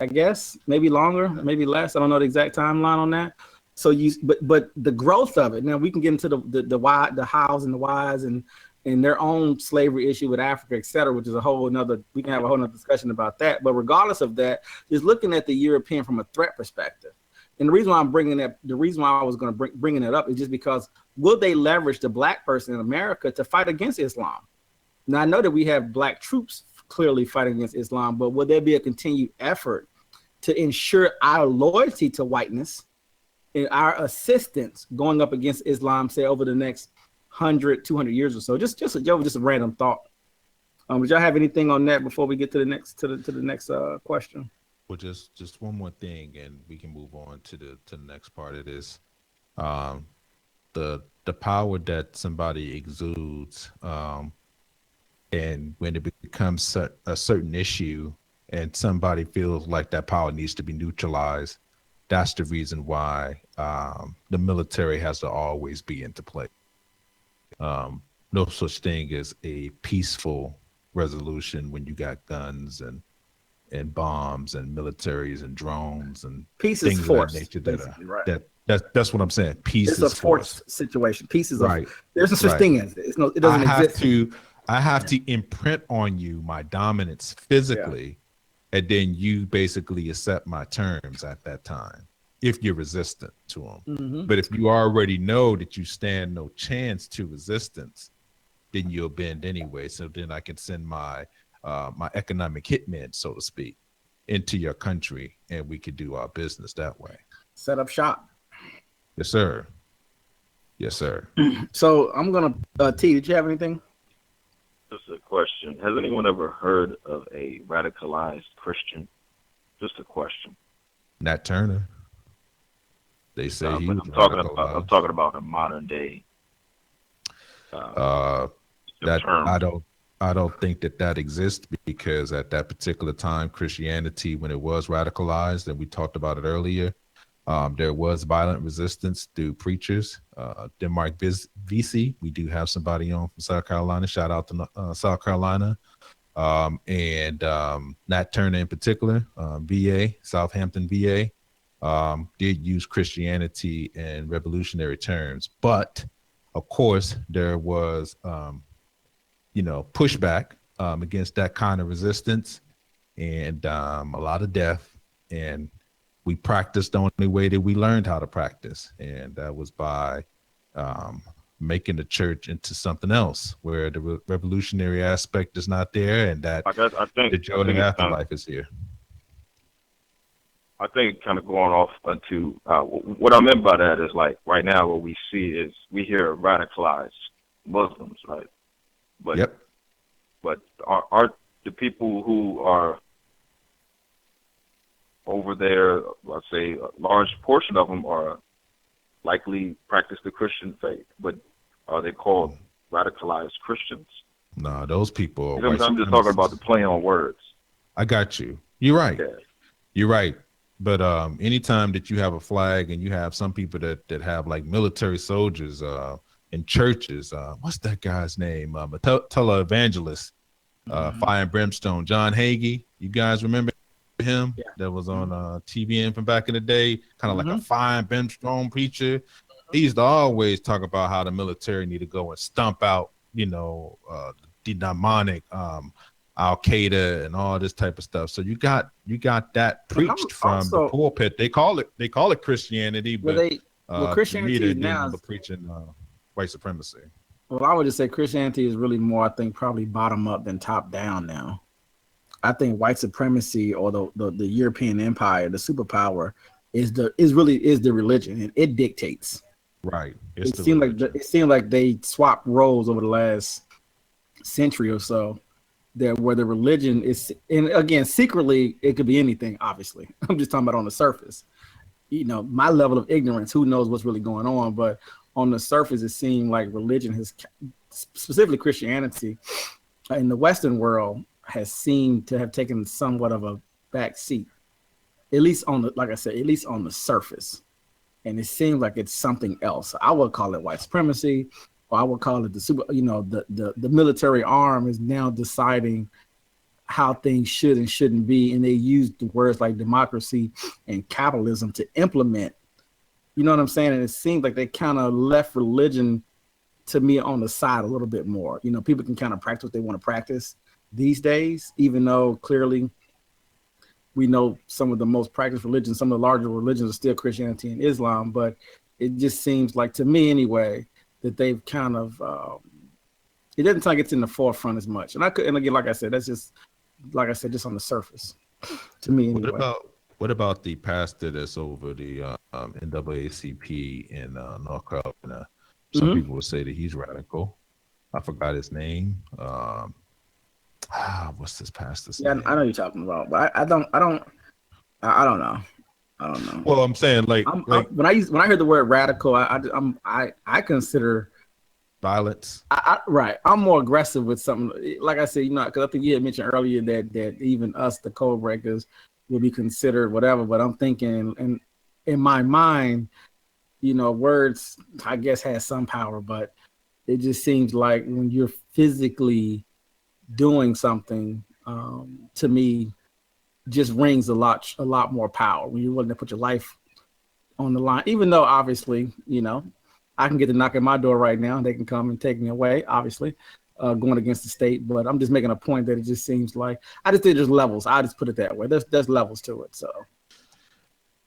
I guess, maybe longer, maybe less. I don't know the exact timeline on that. So but the growth of it. Now we can get into the why, the hows and the whys, and their own slavery issue with Africa, et cetera, which is we can have a whole nother discussion about that. But regardless of that, just looking at the European from a threat perspective. And the reason why I was going to bringing it up is just because, will they leverage the black person in America to fight against Islam? Now I know that we have black troops clearly fighting against Islam, but will there be a continued effort to ensure our loyalty to whiteness and our assistance going up against Islam, say over the next 100, 200 years or so? Just a random thought. Would y'all have anything on that before we get to the next question? Well, just one more thing, and we can move on to the next part of this. The power that somebody exudes, and when it becomes a certain issue, and somebody feels like that power needs to be neutralized, that's the reason why the military has to always be into play. No such thing as a peaceful resolution when you got guns and bombs and militaries and drones and peace things is force, of that nature. right. That's what I'm saying. Peace it's is a force situation. Peace is right. There's no such thing as it. It doesn't exist. I have to imprint on you my dominance physically, and then you basically accept my terms at that time, if you're resistant to them. Mm-hmm. But if you already know that you stand no chance to resistance, then you'll bend anyway. So then I can send my my economic hitmen, so to speak, into your country, and we could do our business that way. Set up shop. Yes, sir. Yes, sir. So I'm gonna T, did you have anything? Just a question. Has anyone ever heard of a radicalized Christian? Just a question. Nat Turner. They say he was I'm radicalized. talking about a modern day. That term. I don't think that exists, because at that particular time, Christianity, when it was radicalized, and we talked about it earlier, there was violent resistance through preachers. Denmark VC, we do have somebody on from South Carolina. Shout out to South Carolina. And Nat Turner in particular, VA, Southampton VA, did use Christianity in revolutionary terms. But of course, there was, pushback against that kind of resistance, and a lot of death. And we practiced the only way that we learned how to practice, and that was by making the church into something else, where the revolutionary aspect is not there, and that the joy of the afterlife is here. I think kind of going off into what I meant by that is, like, right now what we see is we hear radicalized Muslims, right? But yep. But are the people who are over there, let's say a large portion of them are likely practice the Christian faith, but are they called radicalized Christians? No, those people are I'm just talking about the play on words. I got you. You're right. Yeah. You're right. But anytime that you have a flag and you have some people that have like military soldiers in churches, what's that guy's name? A televangelist, Fire and Brimstone, John Hagee. You guys remember him? Yeah. That was on TVN from back in the day, kind of like a Fire and Brimstone preacher. He used to always talk about how the military need to go and stomp out, the demonic Al Qaeda and all this type of stuff. So you got that preached from the pulpit. They call it Christianity, but Christianity now is preaching white supremacy. Well, I would just say Christianity is really more, I think, probably bottom up than top down now. I think white supremacy, or the European empire, the superpower, is the religion, and it dictates. Right. It seemed like they swapped roles over the last century or so. Where the religion is, and again, secretly it could be anything. Obviously, I'm just talking about on the surface. My level of ignorance, who knows what's really going on, but on the surface, it seemed like religion has, specifically Christianity, in the Western world, has seemed to have taken somewhat of a back seat, at least on the surface. And it seems like it's something else. I would call it white supremacy, or I would call it the military arm is now deciding how things should and shouldn't be. And they use the words like democracy and capitalism to implement, you know what I'm saying? And it seems like they kind of left religion, to me, on the side a little bit more. People can kind of practice what they want to practice these days, even though clearly we know some of the most practiced religions, some of the larger religions are still Christianity and Islam. But it just seems like, to me anyway, that they've kind of, it doesn't sound like it's in the forefront as much. And again, like I said, that's just, like I said, just on the surface, to me anyway. What about the pastor that's over the NAACP in North Carolina? Some people would say that he's radical. I forgot his name. What's this pastor's name? I know you're talking about, but I don't know. I don't know. Well, I'm saying when I hear the word radical, I consider violence. Right. I'm more aggressive with something. Like I said, because I think you had mentioned earlier that even us, the code breakers, will be considered whatever. But I'm thinking, and in my mind, words, I guess, has some power, but it just seems like when you're physically doing something, to me, just rings a lot more power when you're willing to put your life on the line. Even though, obviously, I can get to knock at my door right now, and they can come and take me away, obviously, going against the state. But I'm just making a point that it just seems like, I just think there's levels. I just put it that way. There's levels to it. So,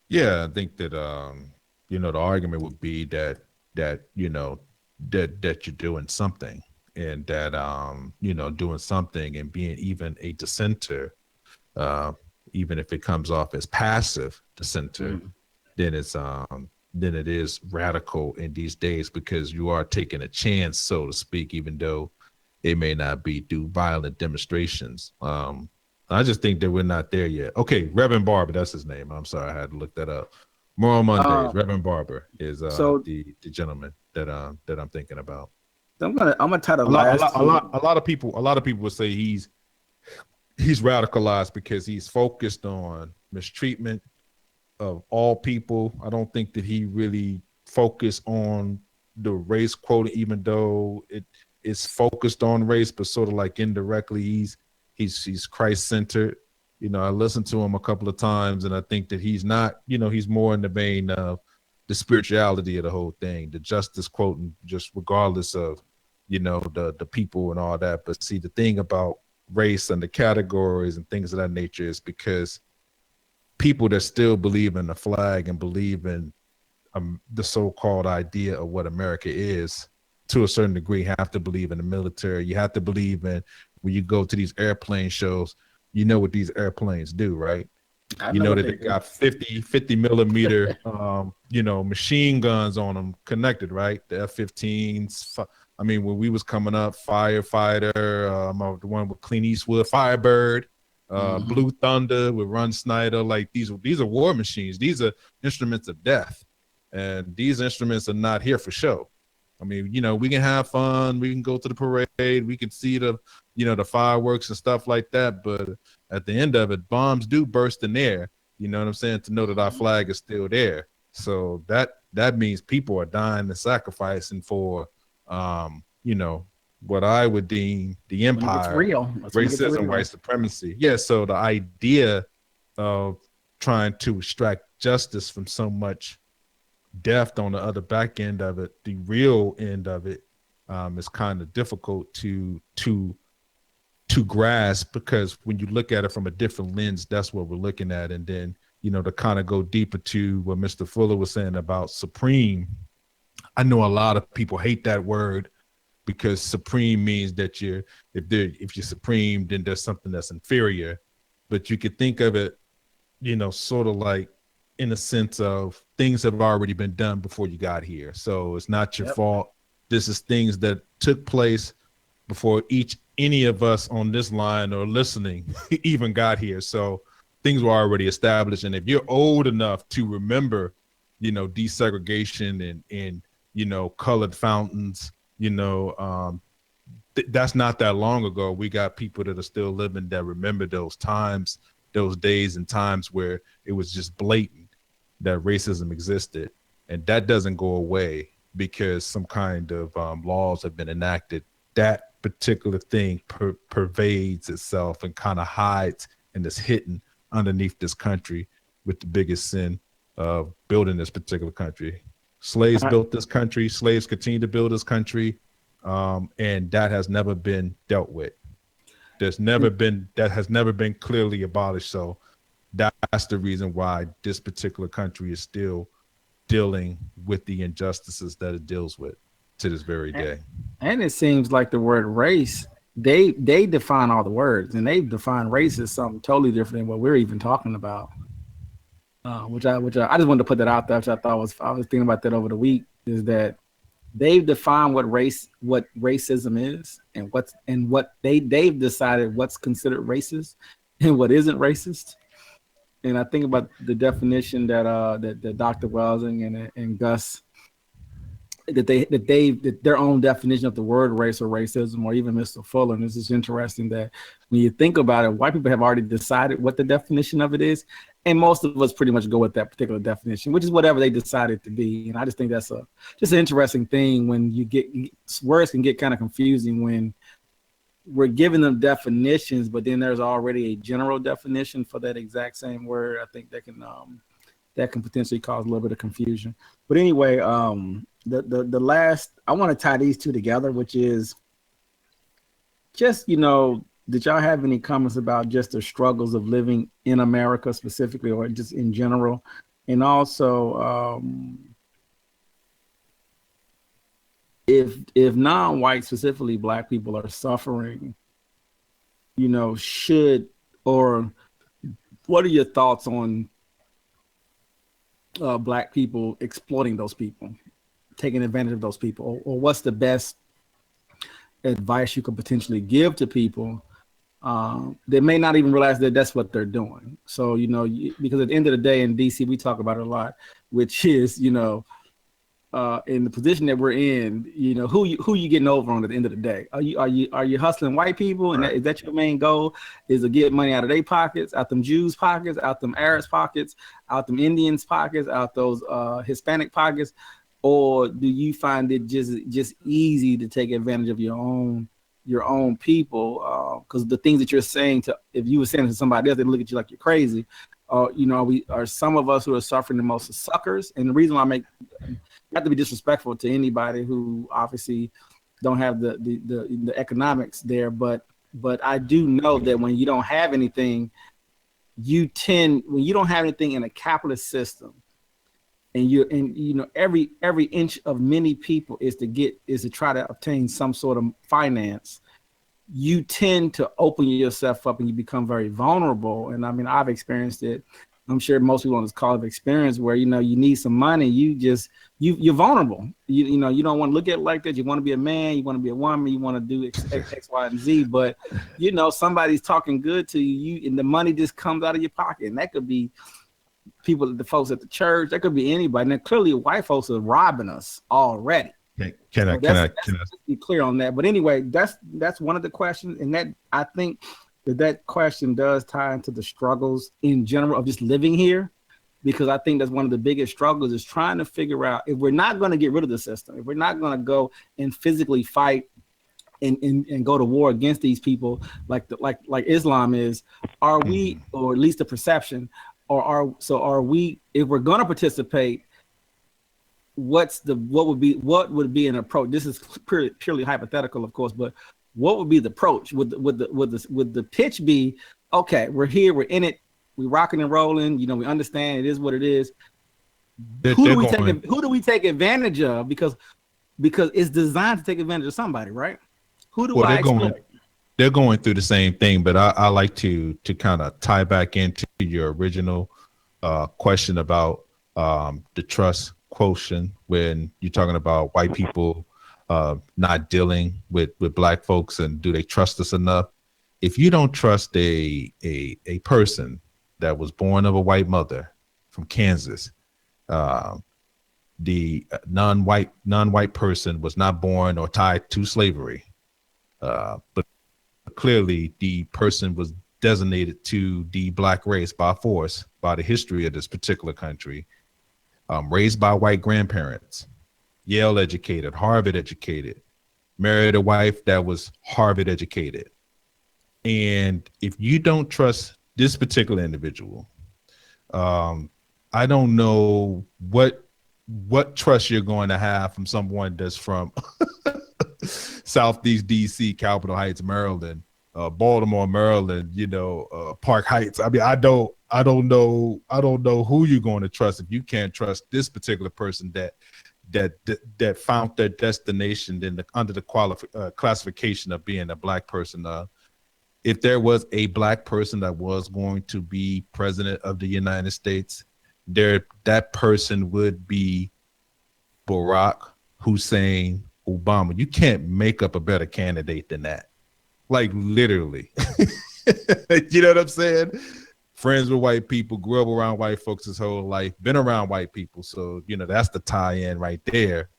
yeah, I think that the argument would be that you're doing something, and that doing something and being even a dissenter, even if it comes off as passive dissenter, then it is radical in these days, because you are taking a chance, so to speak, even though It may not be through violent demonstrations. I just think that we're not there yet. Okay, Reverend Barber, that's his name. I'm sorry, I had to look that up. More on Mondays. Reverend Barber is the gentleman that I'm thinking about. I'm gonna try to a lot of people would say he's radicalized because he's focused on mistreatment of all people. I don't think that he really focused on the race quota, even though it is focused on race, but sort of like indirectly he's Christ-centered. You know, I listened to him a couple of times, and I think that he's not, you know, he's more in the vein of the spirituality of the whole thing, the justice quoting, just regardless of, you know, the people and all that. But see, the thing about race and the categories and things of that nature is because people that still believe in the flag and believe in the so-called idea of what America is, to a certain degree, have to believe in the military. You have to believe in, when you go to these airplane shows, you know what these airplanes do, right? You know that they got 50 millimeter, you know, machine guns on them connected, right? The F-15s. I mean, when we was coming up, Firefighter, the one with Clint Eastwood, Firebird, Blue Thunder with Ron Snyder. Like these are war machines. These are instruments of death, and these instruments are not here for show. I mean, you know, we can have fun. We can go to the parade. We can see the, you know, the fireworks and stuff like that. But at the end of it, bombs do burst in air. You know what I'm saying? To know that our flag is still there. So that means people are dying and sacrificing for, you know, what I would deem the empire, racism, white supremacy. Yeah. So the idea of trying to extract justice from so much death on the other back end of it, the real end of it, is kind of difficult to grasp, because when you look at it from a different lens, that's what we're looking at. And then, you know, to kind of go deeper to what Mr. Fuller was saying about supreme, I know a lot of people hate that word because supreme means that if you're supreme, then there's something that's inferior. But you could think of it, you know, sort of like in a sense of things have already been done before you got here. So it's not your fault. This is things that took place before any of us on this line or listening even got here. So things were already established. And if you're old enough to remember, you know, desegregation and you know, colored fountains, you know, that's not that long ago. We got people that are still living that remember those times, those days and times where it was just blatant that racism existed. And that doesn't go away because some kind of laws have been enacted. That particular thing pervades itself and kind of hides and is hidden underneath this country with the biggest sin of building this particular country. Slaves built this country. Slaves continue to build this country. And that has never been dealt with. That has never been clearly abolished. So that's the reason why this particular country is still dealing with the injustices that it deals with to this very day. And it seems like the word race, they define all the words, and they define race as something totally different than what we're even talking about. Which I just wanted to put that out there, which I was thinking about that over the week, is that they've defined what racism is and what they've decided what's considered racist and what isn't racist. And I think about the definition that Dr. Welsing and Gus, that their own definition of the word race or racism, or even Mr. Fuller. And this is interesting that when you think about it, white people have already decided what the definition of it is. And most of us pretty much go with that particular definition, which is whatever they decided to be. And I just think that's just an interesting thing when words can get kind of confusing when we're giving them definitions, but then there's already a general definition for that exact same word. I think that can potentially cause a little bit of confusion. But anyway, the last, I want to tie these two together, which is just, you know, did y'all have any comments about just the struggles of living in America specifically, or just in general? And also, if non-white, specifically Black people, are suffering, you know, or what are your thoughts on Black people exploiting those people, taking advantage of those people, or what's the best advice you could potentially give to people, they may not even realize that that's what they're doing. So, because at the end of the day in DC, we talk about it a lot, which is, in the position that we're in, who you getting over on at the end of the day? Are you hustling white people, and is that your main goal? Is to get money out of their pockets, out them Jews' pockets, out them Arabs' pockets, out them Indians' pockets, out those Hispanic pockets, or do you find it just easy to take advantage of your own people? Because the things that you're saying if you were saying to somebody else, they look at you like you're crazy. Are some of us who are suffering the most suckers? And the reason why not to be disrespectful to anybody who obviously don't have the economics there, but I do know that when you don't have anything, when you don't have anything in a capitalist system, and every inch of many people is to try to obtain some sort of finance, you tend to open yourself up and you become very vulnerable. And I mean, I've experienced it. I'm sure most people on this call have experienced where, you need some money. You're vulnerable. You don't want to look at it like that. You want to be a man, you want to be a woman, you want to do X, Y, and Z. But, somebody's talking good to you and the money just comes out of your pocket. And that could be the folks at the church. That could be anybody. Now, clearly white folks are robbing us already. Can I be clear on that? But anyway, that's one of the questions. And that, I think, that question does tie into the struggles in general of just living here, because I think that's one of the biggest struggles is trying to figure out, if we're not going to get rid of the system, if we're not going to go and physically fight and go to war against these people like Islam is, are we, or at least the perception, are we, if we're going to participate, what would be an approach? This is purely hypothetical, of course, but what would be the approach? Would the pitch be, okay, we're here, we're in it, we're rocking and rolling, we understand it is what it is. Who do we take advantage of? Because it's designed to take advantage of somebody, right? Who do I exploit? They're going through the same thing, but I like to kind of tie back into your original question about the trust quotient when you're talking about white people not dealing with black folks, and do they trust us enough? If you don't trust a person that was born of a white mother from Kansas, the non-white person was not born or tied to slavery, but clearly the person was designated to the black race by force by the history of this particular country, raised by white grandparents, Yale educated, Harvard educated, married a wife that was Harvard educated. And if you don't trust this particular individual, I don't know what trust you're going to have from someone that's from Southeast DC, Capitol Heights, Maryland, Baltimore, Maryland, Park Heights. I mean, I don't know who you're going to trust if you can't trust this particular person that found their destination under the classification of being a black person. If there was a black person that was going to be president of the United States, that person would be Barack Hussein Obama. You can't make up a better candidate than that. Like literally. You know what I'm saying? Friends with white people, grew up around white folks his whole life, been around white people. So, that's the tie-in right there.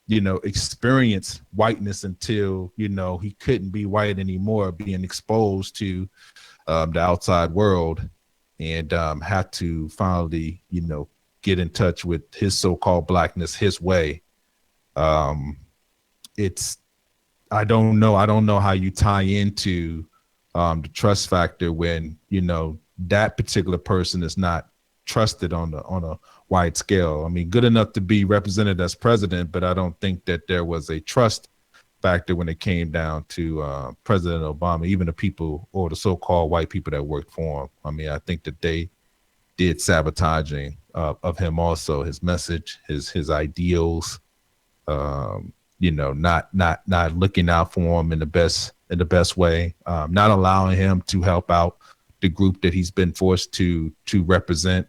Experience whiteness until, he couldn't be white anymore, being exposed to the outside world, and had to finally, get in touch with his so-called blackness his way. I don't know how you tie into the trust factor when that particular person is not trusted on a wide scale. I mean, good enough to be represented as president, but I don't think that there was a trust factor when it came down to President Obama, even the people or the so-called white people that worked for him. I mean, I think that they did sabotaging of him also, his message, his ideals, not looking out for him in the best way, not allowing him to help out the group that he's been forced to represent.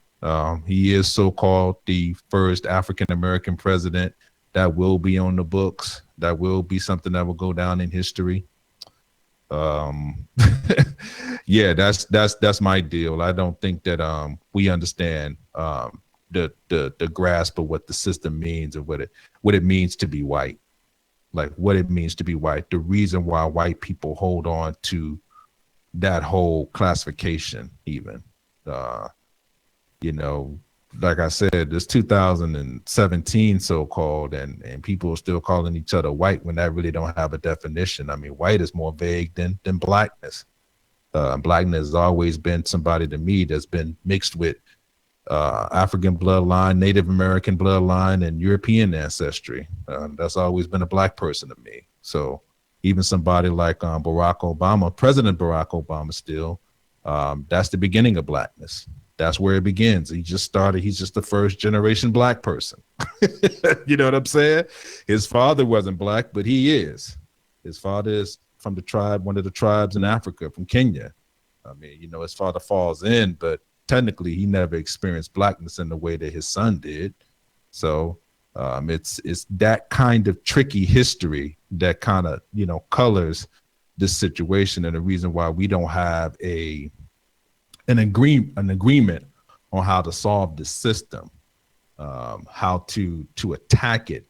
He is so-called the first African-American president that will be on the books. That will be something that will go down in history. Yeah, that's my deal. I don't think that we understand the grasp of what the system means and what it means to be white. Like what it means to be white, the reason why white people hold on to that whole classification even. You know, like I said, it's 2017 so-called, and people are still calling each other white when that really don't have a definition. I mean, white is more vague than blackness. Blackness has always been somebody to me that's been mixed with African bloodline, Native American bloodline, and European ancestry. That's always been a black person to me. So even somebody like Barack Obama, President Barack Obama still, that's the beginning of blackness. That's where it begins. He's just the first generation black person. You know what I'm saying? His father wasn't black, but he is. His father is from the tribe, one of the tribes in Africa, from Kenya. I mean, you know, his father falls in, but technically he never experienced blackness in the way that his son did. So it's that kind of tricky history that kind of, you know, colors this situation, and the reason why we don't have an agreement on how to solve the system, how to attack it.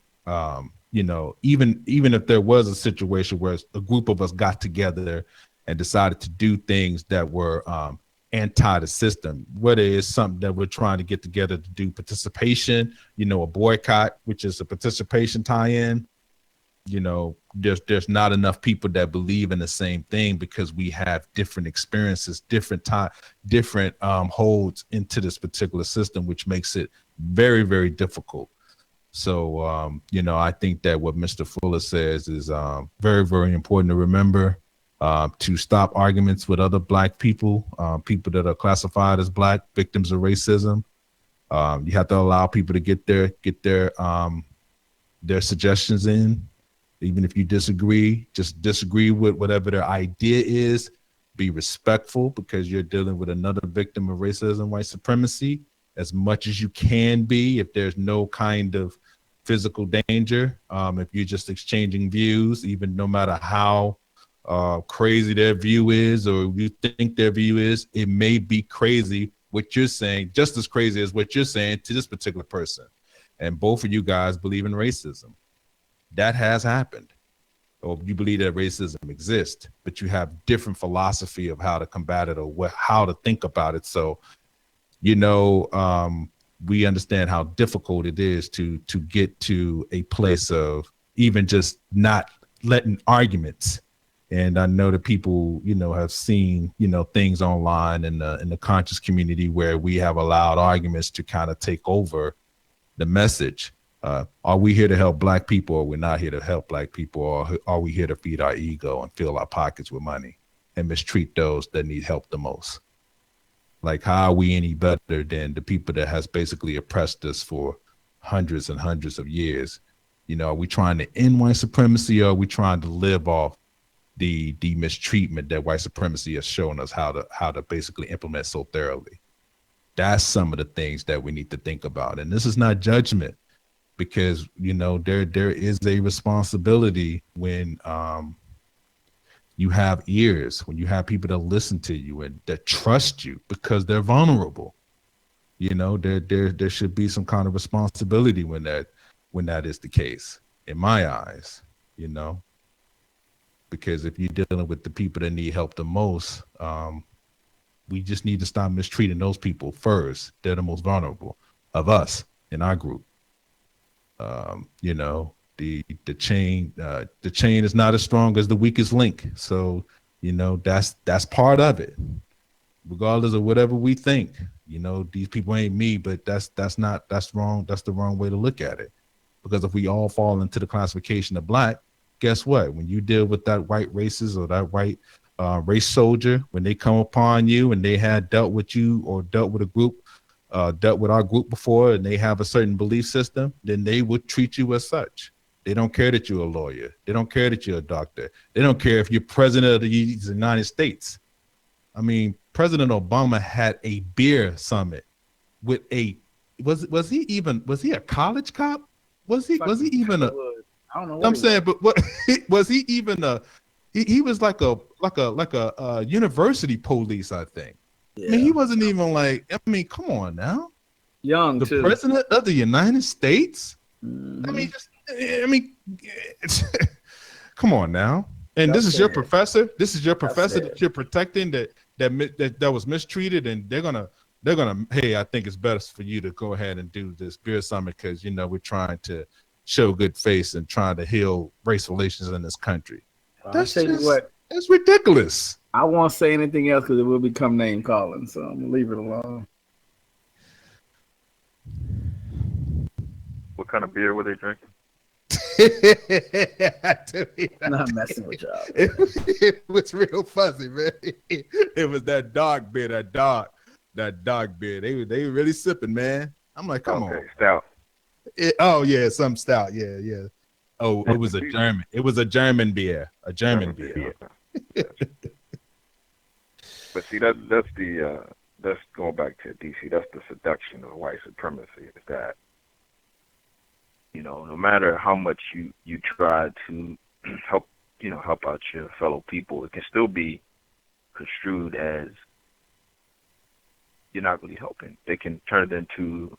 You know, even if there was a situation where a group of us got together and decided to do things that were anti the system, whether it's something that we're trying to get together to do participation, you know, a boycott, which is a participation tie-in, you know, there's not enough people that believe in the same thing because we have different experiences, different holds into this particular system, which makes it very, very difficult. So, you know, I think that what Mr. Fuller says is very, very important to remember, to stop arguments with other black people, people that are classified as black, victims of racism. You have to allow people to get their suggestions in. Even if you disagree, just disagree with whatever their idea is. Be respectful, because you're dealing with another victim of racism, white supremacy, as much as you can be if there's no kind of physical danger. If you're just exchanging views, even no matter how crazy their view is or you think their view is, it may be crazy what you're saying, just as crazy as what you're saying to this particular person. And both of you guys believe in racism. That has happened. Or you believe that racism exists, but you have different philosophy of how to combat it or how to think about it. So, you know, we understand how difficult it is to get to a place of even just not letting arguments. And I know that people, you know, have seen, you know, things online in the conscious community where we have allowed arguments to kind of take over the message. Are we here to help black people, or we're not here to help black people, or are we here to feed our ego and fill our pockets with money and mistreat those that need help the most? Like, how are we any better than the people that has basically oppressed us for hundreds and hundreds of years? You know, are we trying to end white supremacy, or are we trying to live off the mistreatment that white supremacy has shown us how to basically implement so thoroughly? That's some of the things that we need to think about. And this is not judgment, because, you know, there is a responsibility when you have ears, when you have people that listen to you and that trust you because they're vulnerable. You know, there should be some kind of responsibility when that is the case, in my eyes, you know, because if you're dealing with the people that need help the most, we just need to stop mistreating those people first. They're the most vulnerable of us in our group. You know, the chain is not as strong as the weakest link. So, you know, that's part of it. Regardless of whatever we think, you know, these people ain't me, but that's wrong. That's the wrong way to look at it. Because if we all fall into the classification of black, guess what? When you deal with that white racist or that white race soldier, when they come upon you and they had dealt with you or dealt with a group, dealt with our group before, and they have a certain belief system, then they would treat you as such. They don't care that you're a lawyer. They don't care that you're a doctor. They don't care if you're president of the United States. I mean, President Obama had a beer summit with was he a college cop? Was he even a? I don't know. What I'm saying, but what was he even a? He was like a university police, I think. Yeah. I mean, he wasn't even like. I mean, come on now. Young the too. President of the United States. Mm-hmm. I mean, come on now. And this is your professor. This is your professor that you're protecting that was mistreated, and they're gonna. Hey, I think it's best for you to go ahead and do this beer summit because we're trying to show good face and trying to heal race relations in this country. That's ridiculous. I won't say anything else because it will become name calling, so I'm gonna leave it alone. What kind of beer were they drinking? I'm not messing with y'all. It was real fuzzy, man. It was that dark beer, that dark beer. They were really sipping, man. I'm like, come on. Stout. Some stout. Yeah. Oh, it was a German. It was a German beer. A German beer. Yeah. But see, that's going back to DC. That's the seduction of white supremacy. Is that no matter how much you try to help out your fellow people, it can still be construed as you're not really helping. They can turn it into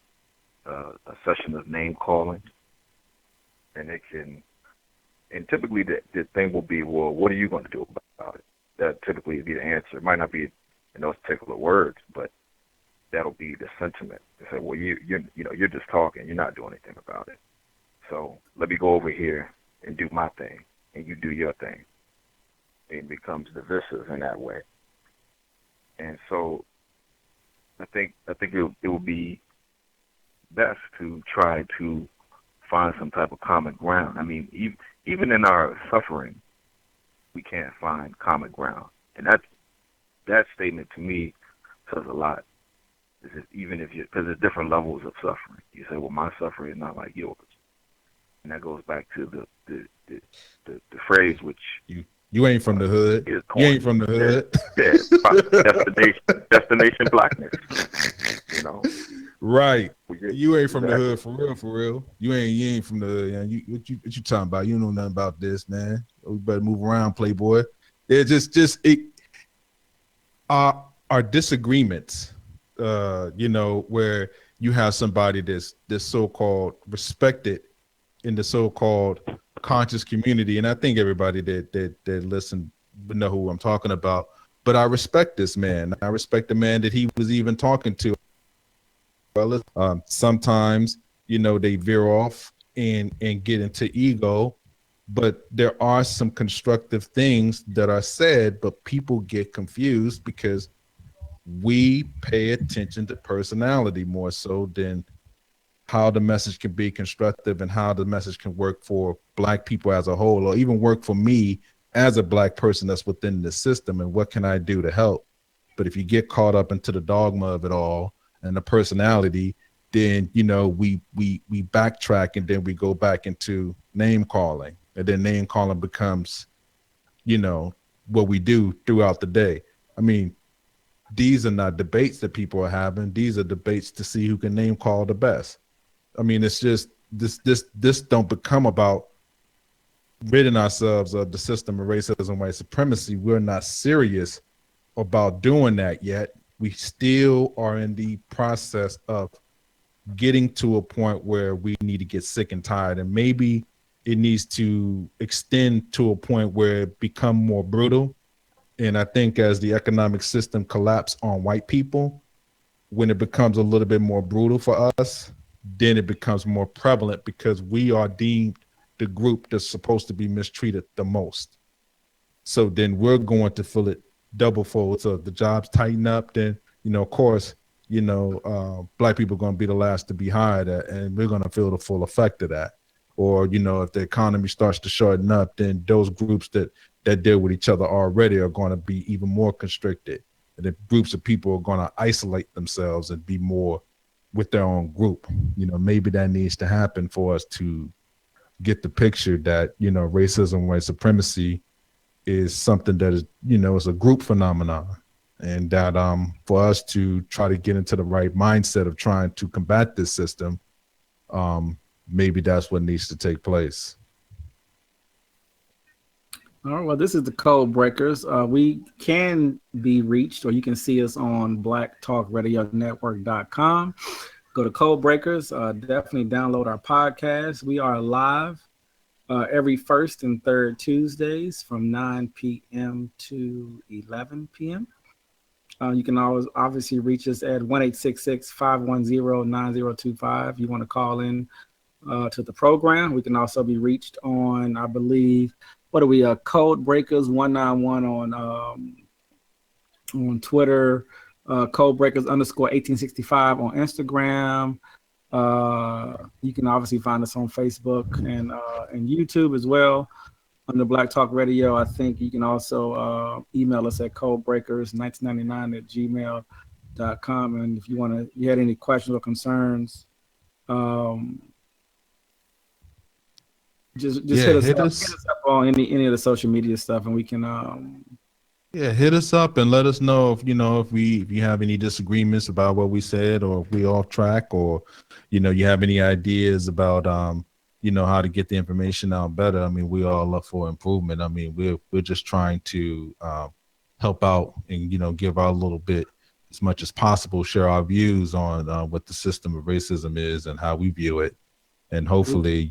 a session of name calling, and typically the thing will be, well, what are you going to do about it? That typically be the answer. It might not be in those particular words, but that'll be the sentiment. They say, well, you're just talking, you're not doing anything about it. So let me go over here and do my thing, and you do your thing. It becomes divisive in that way. And so I think it would be best to try to find some type of common ground. I mean, even in our suffering, we can't find common ground, and that statement to me says a lot. Even if because there's different levels of suffering. You say, well, my suffering is not like yours, and that goes back to the phrase which you ain't from the hood. You ain't from the hood. Yeah, destination blackness. Right. You ain't from the hood for real. You ain't from the hood. Man. What you talking about? You don't know nothing about this, man. We better move around, playboy. It's just our disagreements. Where you have somebody that's so-called respected in the so-called conscious community, and I think everybody that listen would know who I'm talking about. But I respect this man. I respect the man that he was even talking to. Sometimes, they veer off and get into ego, but there are some constructive things that are said, but people get confused because we pay attention to personality more so than how the message can be constructive and how the message can work for Black people as a whole, or even work for me as a Black person that's within the system, and what can I do to help. But if you get caught up into the dogma of it all and the personality, then we backtrack, and then we go back into name calling, and then name calling becomes what we do throughout the day. I mean, these are not debates that people are having. These are debates to see who can name call the best. I mean, it's just this don't become about ridding ourselves of the system of racism, white supremacy. We're not serious about doing that yet. We still are in the process of getting to a point where we need to get sick and tired, and maybe it needs to extend to a point where it become more brutal. And I think as the economic system collapses on white people, when it becomes a little bit more brutal for us, then it becomes more prevalent because we are deemed the group that's supposed to be mistreated the most. So then we're going to feel it double fold. So if the jobs tighten up, then, of course, Black people are going to be the last to be hired at, and we're going to feel the full effect of that. Or, if the economy starts to shorten up, then those groups that deal with each other already are going to be even more constricted. And the groups of people are going to isolate themselves and be more with their own group. Maybe that needs to happen for us to get the picture that, racism, white supremacy is something that is, it's a group phenomenon. And that for us to try to get into the right mindset of trying to combat this system, maybe that's what needs to take place. All right, well, this is the Code Breakers. We can be reached, or you can see us on blacktalkradionetwork.com. Go to Code Breakers. Definitely download our podcast. We are live every first and third Tuesdays from 9 p.m. to 11 p.m. You can always obviously reach us at 1-866-510-9025. You want to call in to the program. We can also be reached on, I believe, what are we? Code Breakers 191 on Twitter. Code Breakers _1865 on Instagram. You can obviously find us on Facebook and YouTube as well under Black Talk Radio. I think you can also email us at codebreakers1999@gmail.com. And if you had any questions or concerns, just hit us up on any of the social media stuff, and we can hit us up and let us know if you have any disagreements about what we said, or if we off track, or you have any ideas about how to get the information out better. I mean, we all look for improvement. I mean, we're just trying to help out and give our little bit as much as possible, share our views on what the system of racism is and how we view it. And hopefully,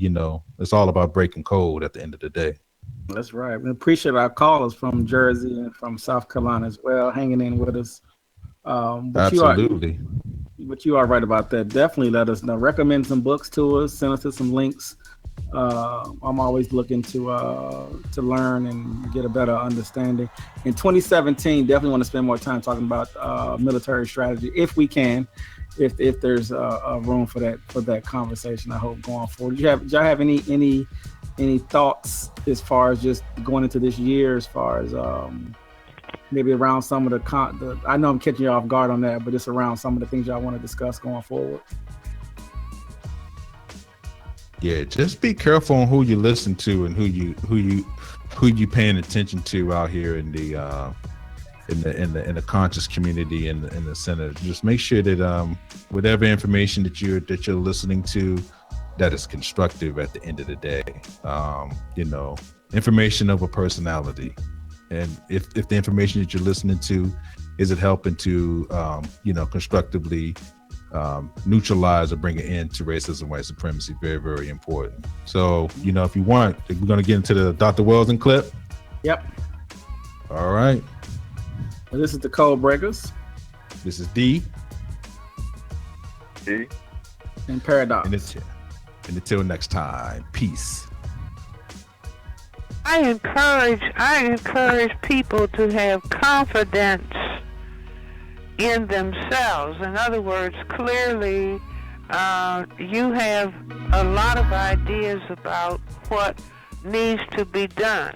it's all about breaking code at the end of the day. That's right. We appreciate our callers from Jersey and from South Carolina as well, hanging in with us. Absolutely. But you are right about that. Definitely let us know. Recommend some books to us. Send us some links. I'm always looking to learn and get a better understanding. In 2017, definitely want to spend more time talking about military strategy if we can. If there's a room for that conversation, I hope going forward. Did y'all have any thoughts as far as just going into this year, as far as maybe around some of the I know I'm catching you off guard on that, but just around some of the things y'all want to discuss going forward? Yeah, just be careful on who you listen to and who you paying attention to out here in the conscious community in the center. Just make sure that whatever information that you're listening to, that is constructive at the end of the day. Information of a personality, and if the information that you're listening to, is it helping to constructively neutralize or bring an end to racism, white supremacy? Very, very important. So if you want, we're going to get into the Dr. Weldon clip. Yep. All right. Well, this is the Code Breakers. This is D. And Paradox. And until next time, peace. I encourage people to have confidence in themselves. In other words, clearly, you have a lot of ideas about what needs to be done.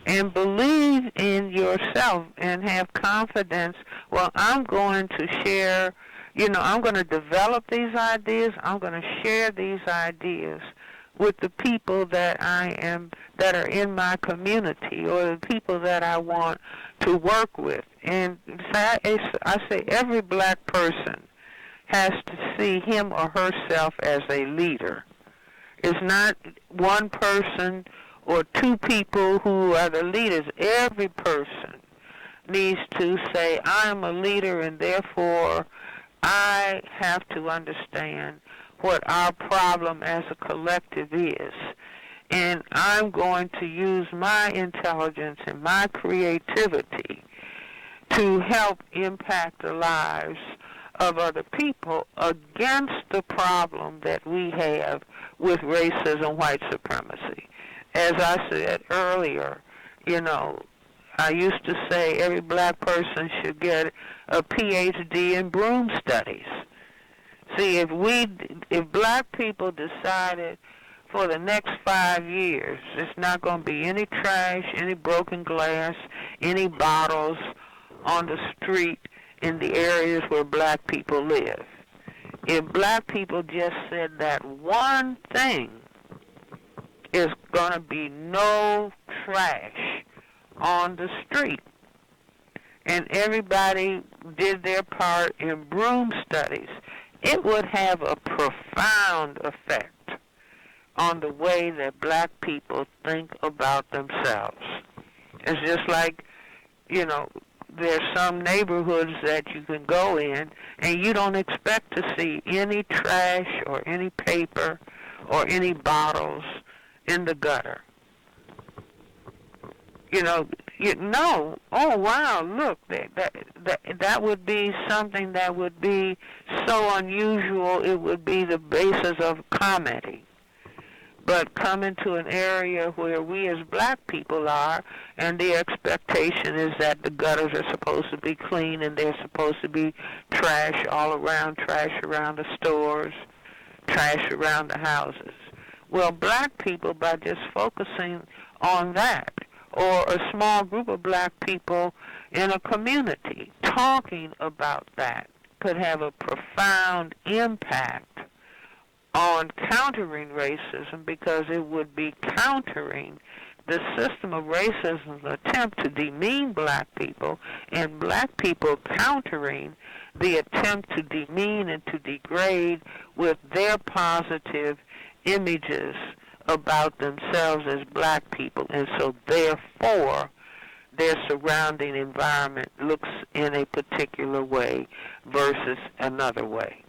And believe in yourself and have confidence. Well, I'm going to share, I'm going to develop these ideas. I'm going to share these ideas with the people that are in my community, or the people that I want to work with. And I say every black person has to see him or herself as a leader. It's not one person or two people who are the leaders. Every person needs to say, I am a leader, and therefore I have to understand what our problem as a collective is. And I'm going to use my intelligence and my creativity to help impact the lives of other people against the problem that we have with racism, white supremacy. As I said earlier, I used to say every black person should get a PhD in broom studies. See, if black people decided for the next 5 years, it's not going to be any trash, any broken glass, any bottles on the street in the areas where black people live. If black people just said that one thing, there's going to be no trash on the street. And everybody did their part in broom studies. It would have a profound effect on the way that black people think about themselves. It's just like, there's some neighborhoods that you can go in and you don't expect to see any trash or any paper or any bottles in the gutter. Oh wow, look, that would be something that would be so unusual it would be the basis of comedy. But coming to an area where we as black people are, and the expectation is that the gutters are supposed to be clean and there's supposed to be trash all around, trash around the stores, trash around the houses. Well, black people, by just focusing on that, or a small group of black people in a community talking about that, could have a profound impact on countering racism, because it would be countering the system of racism's attempt to demean black people, and black people countering the attempt to demean and to degrade with their positive images about themselves as black people. And so therefore their surrounding environment looks in a particular way versus another way.